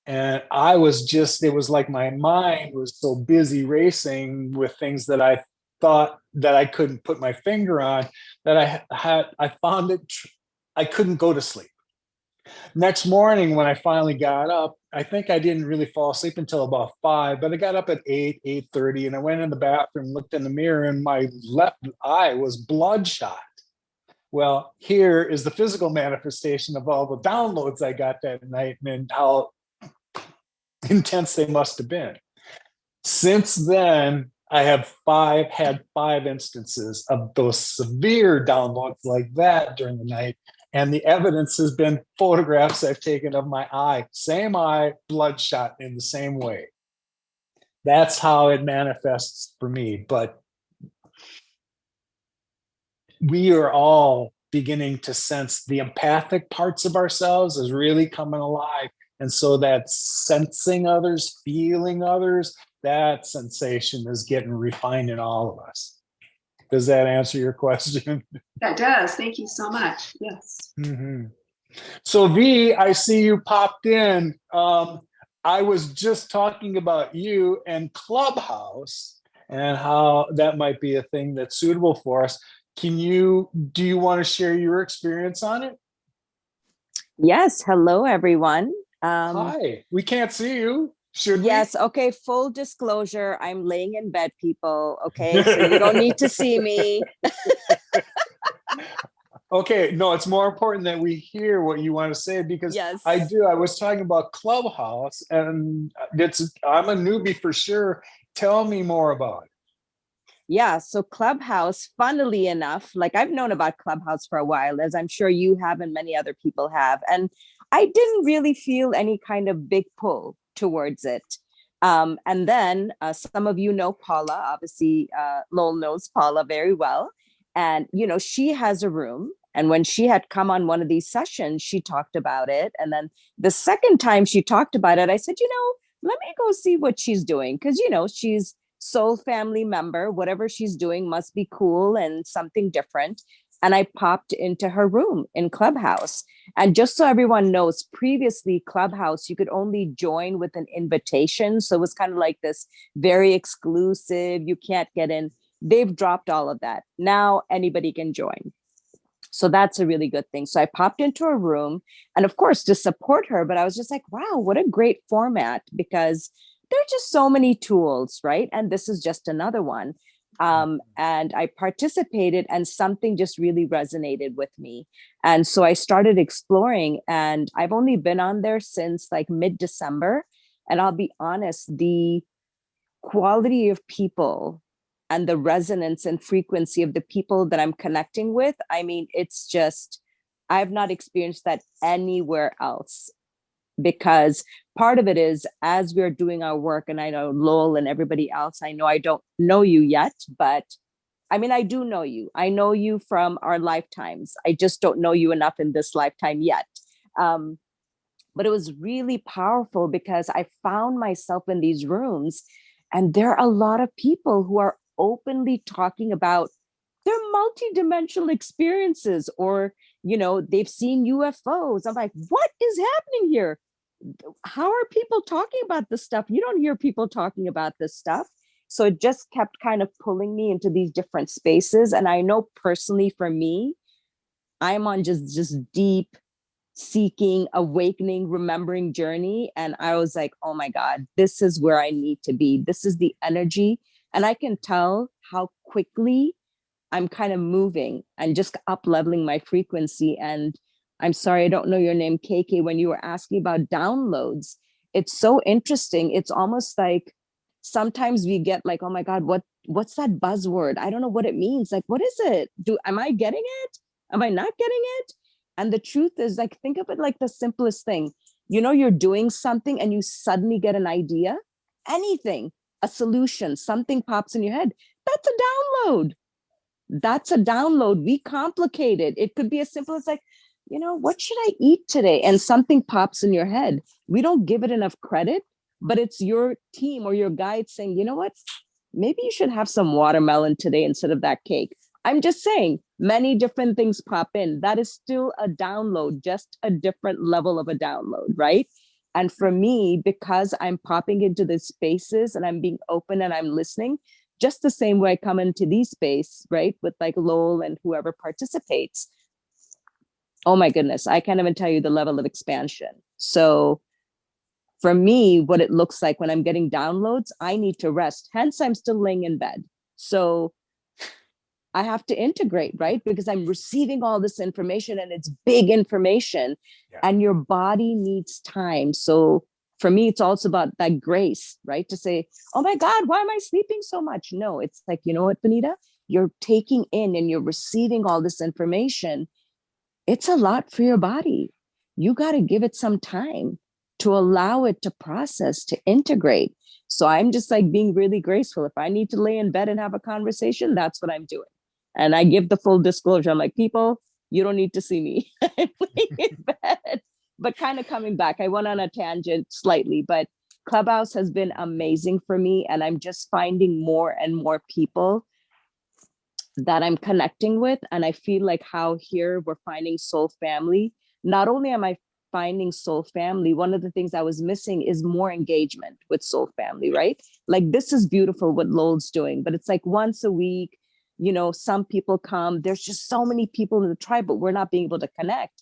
And I was it was like my mind was so busy racing with things that I thought that I couldn't put my finger on, that I found it, I couldn't go to sleep. Next morning, when I finally got up, I think I didn't really fall asleep until about 5, but I got up at 8:30, and I went in the bathroom, looked in the mirror, and my left eye was bloodshot. Well, here is the physical manifestation of all the downloads I got that night and how intense they must have been. Since then, I have had 5 instances of those severe downloads like that during the night. And the evidence has been photographs I've taken of my eye, same eye, bloodshot in the same way. That's how it manifests for me. But we are all beginning to sense the empathic parts of ourselves is really coming alive. And so that sensing others, feeling others, that sensation is getting refined in all of us. Does that answer your question? That does. Thank you so much. Yes. Mm-hmm. So V, I see you popped in. I was just talking about you and Clubhouse and how that might be a thing that's suitable for us. Do you want to share your experience on it? Yes. Hello, everyone. Hi. We can't see you. Should we? Yes. Okay. Full disclosure. I'm laying in bed, people. Okay. So you don't need to see me. Okay. No, it's more important that we hear what you want to say, because Yes. I was talking about Clubhouse, and I'm a newbie for sure. Tell me more about it. Yeah. So Clubhouse, funnily enough, like I've known about Clubhouse for a while, as I'm sure you have and many other people have. And I didn't really feel any kind of big pull towards it. And then some of you know Paula, obviously Lowell knows Paula very well. And, she has a room. And when she had come on one of these sessions, she talked about it. And then the second time she talked about it, I said, let me go see what she's doing. Because, she's soul family member, whatever she's doing must be cool and something different. And I popped into her room in Clubhouse. And just so everyone knows, previously Clubhouse, you could only join with an invitation. So it was kind of like this very exclusive, you can't get in. They've dropped all of that. Now anybody can join. So that's a really good thing. So I popped into her room, and of course to support her, but I was just like, wow, what a great format, because there are just so many tools, right? And this is just another one. And I participated, and something just really resonated with me. And so I started exploring, and I've only been on there since like mid-December. And I'll be honest, the quality of people and the resonance and frequency of the people that I'm connecting with, I mean, it's just, I've not experienced that anywhere else. Because part of it is, as we're doing our work, and I know Lowell and everybody else, I know I don't know you yet, but I mean, I do know you. I know you from our lifetimes. I just don't know you enough in this lifetime yet. But it was really powerful because I found myself in these rooms, and there are a lot of people who are openly talking about their multidimensional experiences, or, they've seen UFOs. I'm like, what is happening here? How are people talking about this stuff? You don't hear people talking about this stuff. So it just kept kind of pulling me into these different spaces. And I know personally for me, I'm on just deep seeking, awakening, remembering journey. And I was like, oh my God, this is where I need to be. This is the energy. And I can tell how quickly I'm kind of moving and just up leveling my frequency. And I'm sorry, I don't know your name, KK, when you were asking about downloads, it's so interesting. It's almost like sometimes we get like, oh my God, what's that buzzword? I don't know what it means. Like, what is it? Am I getting it? Am I not getting it? And the truth is, like, think of it like the simplest thing. You know, you're doing something and you suddenly get an idea, anything, a solution, something pops in your head. That's a download. That's a download. We complicate it. It could be as simple as like, you know, what should I eat today? And something pops in your head. We don't give it enough credit, but it's your team or your guide saying, you know what? Maybe you should have some watermelon today instead of that cake. I'm just saying, many different things pop in. That is still a download, just a different level of a download, right? And for me, because I'm popping into these spaces and I'm being open and I'm listening, just the same way I come into these space, right? With like Lowell and whoever participates. Oh my goodness, I can't even tell you the level of expansion. So for me, what it looks like when I'm getting downloads, I need to rest. Hence, I'm still laying in bed. So I have to integrate, right? Because I'm receiving all this information and it's big information, and your body needs time. So for me, it's also about that grace, right? To say, oh my God, why am I sleeping so much? No, it's like, you know what, Vineeta? You're taking in and you're receiving all this information. It's a lot for your body. You got to give it some time to allow it to process, to integrate. So I'm just like being really graceful. If I need to lay in bed and have a conversation, that's what I'm doing. And I give the full disclosure. I'm like, people, you don't need to see me. I'm laying in bed. But kind of coming back, I went on a tangent slightly, but Clubhouse has been amazing for me. And I'm just finding more and more people that I'm connecting with. And I feel like how here we're finding soul family. Not only am I finding soul family, one of the things I was missing is more engagement with soul family, right? Like, this is beautiful what Lowell's doing, but it's like once a week, you know, some people come, there's just so many people in the tribe, but we're not being able to connect.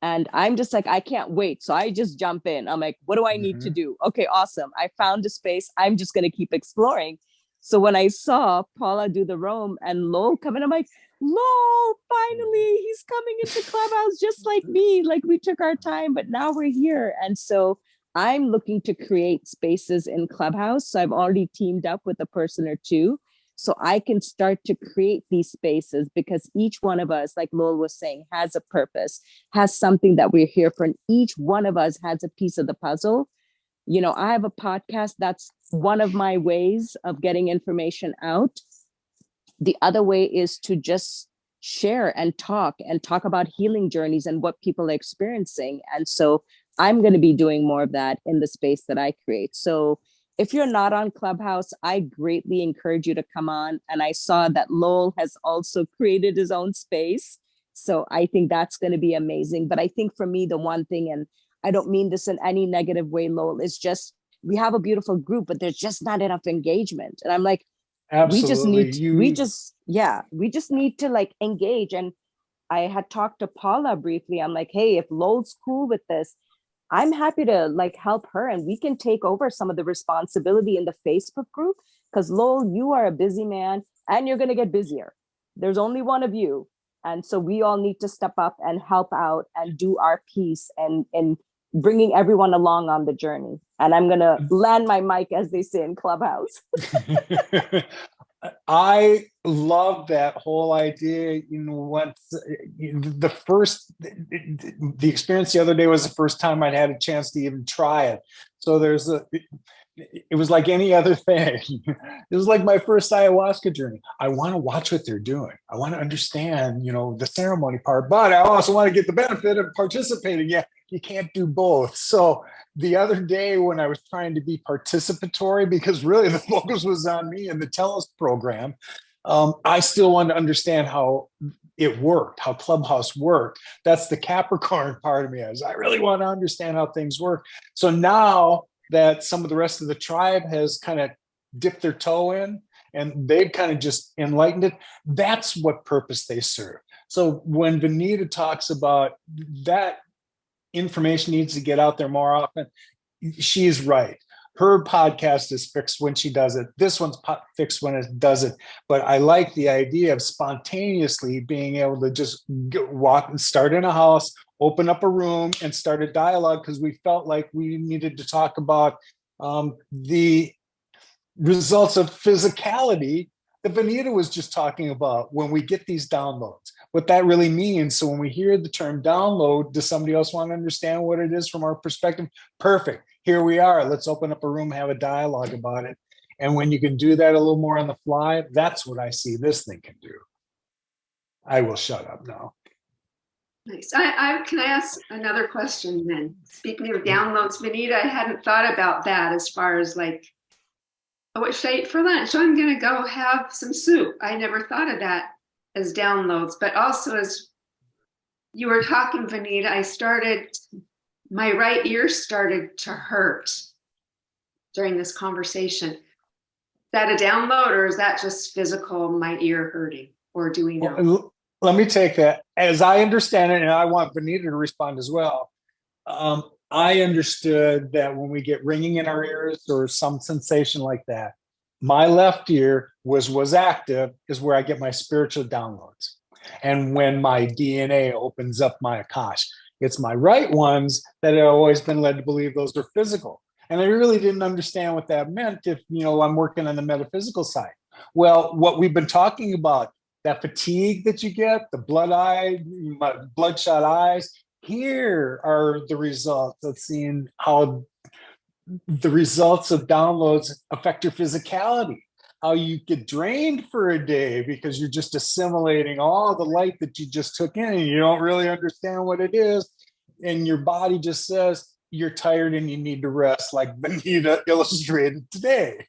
And I'm just like, I can't wait. So I just jump in. I'm like, what do I need to do? Okay, awesome. I found a space. I'm just going to keep exploring. So when I saw Paula do the roam and Lowell come in, I'm like, Lowell, finally, he's coming into Clubhouse just like me. Like, we took our time, but now we're here. And so I'm looking to create spaces in Clubhouse. So I've already teamed up with a person or two, so I can start to create these spaces, because each one of us, like Lowell was saying, has a purpose, has something that we're here for. And each one of us has a piece of the puzzle. You know, I have a podcast. That's one of my ways of getting information out. The other way is to just share and talk about healing journeys and what people are experiencing. And so I'm going to be doing more of that in the space that I create. So if you're not on Clubhouse, I greatly encourage you to come on. And I saw that Lowell has also created his own space. So I think that's going to be amazing. But I think for me, the one thing, and I don't mean this in any negative way, Lowell, is just, we have a beautiful group, but there's just not enough engagement. And I'm like, Absolutely. we just need to like engage. And I had talked to Paula briefly. I'm like, hey, if Lowell's cool with this, I'm happy to like help her, and we can take over some of the responsibility in the Facebook group, because Lowell, you are a busy man and you're going to get busier. There's only one of you. And so we all need to step up and help out and do our piece and bringing everyone along on the journey. And I'm going to land my mic, as they say in Clubhouse. I love that whole idea. You know what? The experience the other day was the first time I'd had a chance to even try it. So it was like any other thing. It was like my first ayahuasca journey. I want to watch what they're doing. I want to understand, you know, the ceremony part, but I also want to get the benefit of participating. Yeah, you can't do both. So the other day when I was trying to be participatory, because really the focus was on me and the TELUS program, I still wanted to understand how it worked, how Clubhouse worked. That's the Capricorn part of me. I really want to understand how things work. So now that some of the rest of the tribe has kind of dipped their toe in and they've kind of just enlightened it. That's what purpose they serve. So when Vineeta talks about that information needs to get out there more often, she's right. Her podcast is fixed when she does it. This one's fixed when it does it. But I like the idea of spontaneously being able to just walk and start in a house, open up a room and start a dialogue, because we felt like we needed to talk about the results of physicality that Vineeta was just talking about when we get these downloads, what that really means. So when we hear the term download, does somebody else want to understand what it is from our perspective? Perfect. Here we are. Let's open up a room, have a dialogue about it. And when you can do that a little more on the fly, that's what I see this thing can do. I will shut up now. Nice. Can I ask another question then? Speaking of downloads, Vineeta, I hadn't thought about that as far as like, oh, what should I eat for lunch? I'm going to go have some soup. I never thought of that as downloads, but also as you were talking, Vineeta, my right ear started to hurt during this conversation. Is that a download or is that just physical, my ear hurting, or do we know? Well, let me take that. As I understand it, and I want Vineeta to respond as well. I understood that when we get ringing in our ears or some sensation like that, my left ear was active, is where I get my spiritual downloads. And when my DNA opens up my Akash, it's my right ones that have always been led to believe those are physical. And I really didn't understand what that meant if, I'm working on the metaphysical side. Well, what we've been talking about, that fatigue that you get, the bloodshot eyes, here are the results of seeing how the results of downloads affect your physicality, how you get drained for a day because you're just assimilating all the light that you just took in and you don't really understand what it is. And your body just says you're tired and you need to rest, like Vineeta illustrated today.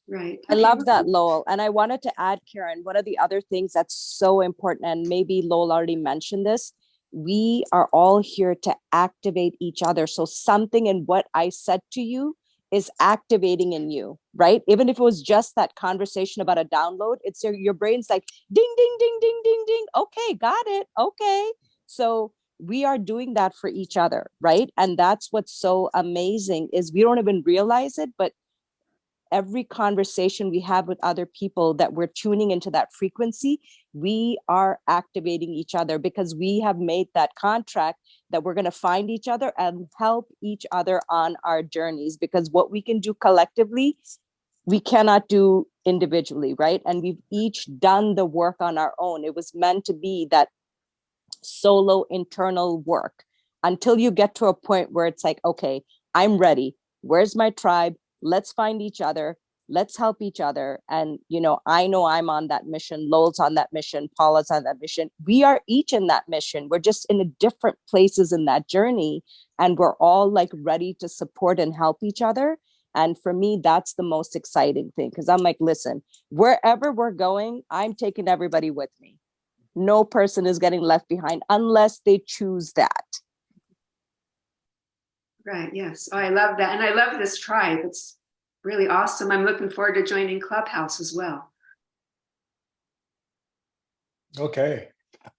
Right. I love that, Lowell. And I wanted to add, Karen, one of the other things that's so important, and maybe Lowell already mentioned this, we are all here to activate each other. So something in what I said to you is activating in you, right? Even if it was just that conversation about a download, it's your brain's like, ding, ding, ding, ding, ding, ding. Okay, got it. Okay. So we are doing that for each other, right? And that's what's so amazing is we don't even realize it, but every conversation we have with other people that we're tuning into that frequency, we are activating each other because we have made that contract that we're going to find each other and help each other on our journeys, because what we can do collectively, we cannot do individually, right? And we've each done the work on our own. It was meant to be that solo internal work until you get to a point where it's like, okay, I'm ready. Where's my tribe? Let's find each other. Let's help each other. And, I know I'm on that mission. Lowell's on that mission. Paula's on that mission. We are each in that mission. We're just in a different places in that journey. And we're all like ready to support and help each other. And for me, that's the most exciting thing. Because I'm like, listen, wherever we're going, I'm taking everybody with me. No person is getting left behind unless they choose that. Right. Yes. Oh, I love that. And I love this tribe. It's really awesome. I'm looking forward to joining Clubhouse as well. Okay.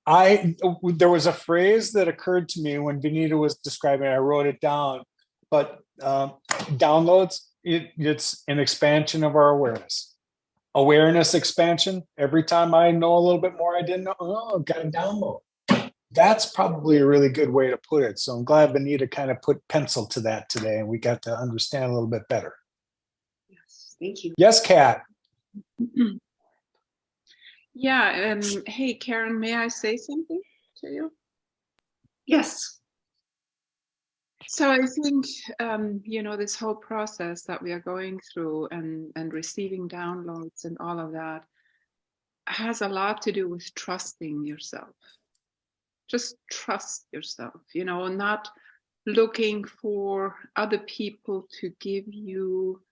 There was a phrase that occurred to me when Vineeta was describing it. I wrote it down, but downloads, it's an expansion of our awareness expansion. Every time I know a little bit more I didn't know, I've got a download. That's probably a really good way to put it. So I'm glad Vineeta kind of put pencil to that today and we got to understand a little bit better. Yes. Thank you. Yes, Kat. Yeah. Hey, Karen, may I say something to you? Yes. So I think, this whole process that we are going through and receiving downloads and all of that has a lot to do with trusting yourself. Just trust yourself, not looking for other people to give you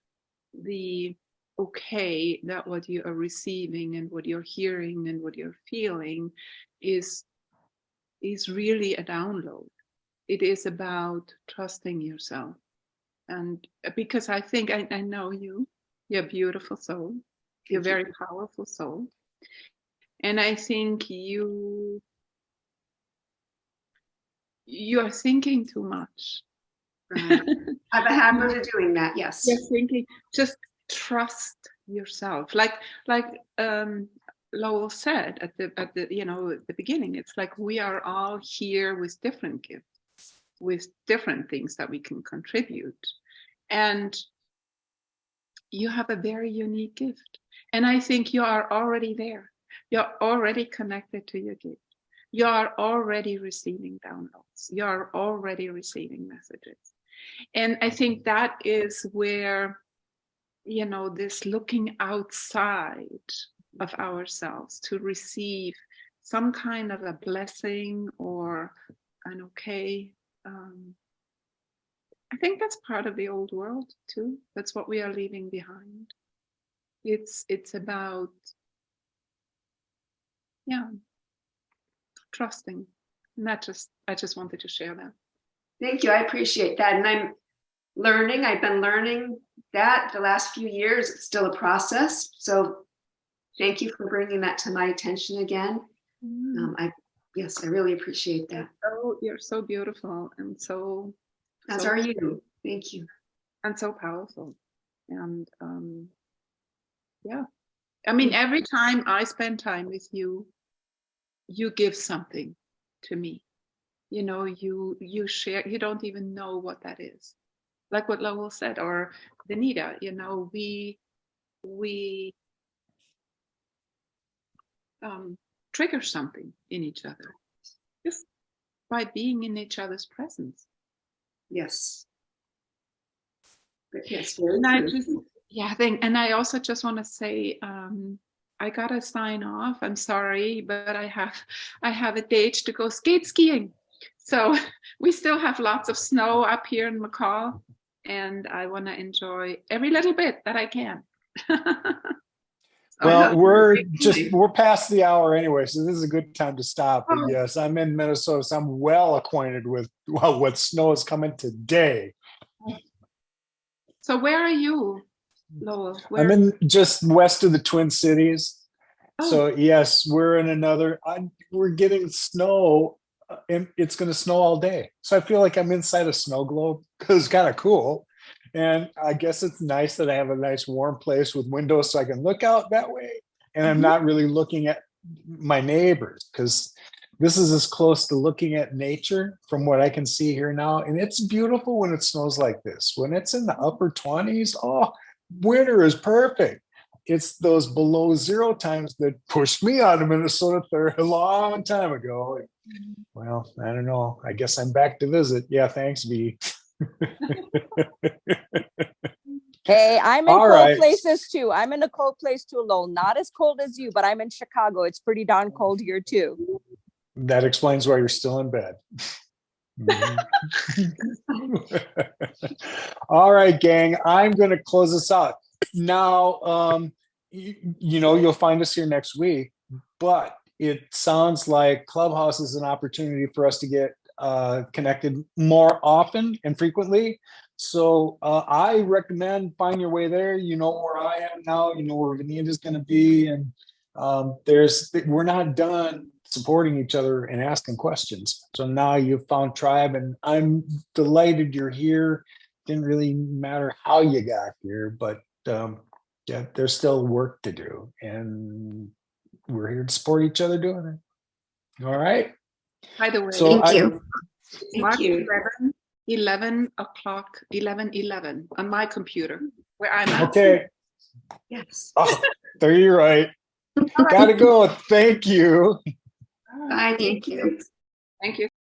the okay that what you are receiving and what you're hearing and what you're feeling is really a download. It is about trusting yourself. And because I think I know you're a beautiful soul. You're a very powerful soul. And I think you are thinking too much. Right. I have a habit of doing that. Yes. You're thinking, just trust yourself. Like Lowell said at the beginning, it's like we are all here with different gifts, with different things that we can contribute. And you have a very unique gift. And I think you are already there. You're already connected to your gift. You are already receiving downloads. You are already receiving messages. And I think that is where, this looking outside of ourselves to receive some kind of a blessing or an okay. I think that's part of the old world too. That's what we are leaving behind. It's about, trusting. And I just wanted to share that. Thank you. I appreciate that. And I've been learning that the last few years. It's still a process. So thank you for bringing that to my attention again. I really appreciate that. Oh, you're so beautiful and so. As are you. Thank you. And so powerful. And I mean, every time I spend time with you, you give something to me. You share, you don't even know what that is. Like what Lowell said, or Vineeta, we trigger something in each other just by being in each other's presence. Yes. Yes, very true. And I also just want to say, I gotta sign off. I'm sorry, but I have a date to go skiing. So we still have lots of snow up here in McCall, and I want to enjoy every little bit that I can. Well, we're past the hour anyway, so this is a good time to stop. But yes, I'm in Minnesota, so I'm well acquainted with what snow is coming today. So where are you, Lowell? I'm in just west of the Twin Cities. Oh. So yes, we're in we're getting snow, and it's going to snow all day. So I feel like I'm inside a snow globe because it's kind of cool. And I guess it's nice that I have a nice warm place with windows so I can look out that way. And I'm not really looking at my neighbors because this is as close to looking at nature from what I can see here now. And it's beautiful when it snows like this. When it's in the upper 20s, winter is perfect. It's those below zero times that pushed me out of Minnesota a long time ago. Well, I don't know. I guess I'm back to visit. Yeah, thanks, V. Hey, I'm in cold places too. I'm in a cold place too, Lowell. Not as cold as you, but I'm in Chicago. It's pretty darn cold here too. That explains why you're still in bed. All right, gang. I'm going to close this out. Now, you'll find us here next week, but it sounds like Clubhouse is an opportunity for us to get connected more often and frequently. So I recommend find your way there. You know where I am now. You know where Vineeta is going to be, and we're not done supporting each other and asking questions. So now you've found tribe, and I'm delighted you're here. Didn't really matter how you got here, but there's still work to do, and we're here to support each other doing it. All right. By the way, so thank you. March 11 o'clock, 11 on my computer where I'm at. Okay. Yes. There you're right. Gotta go. Thank you. Bye. Thank you. Thank you.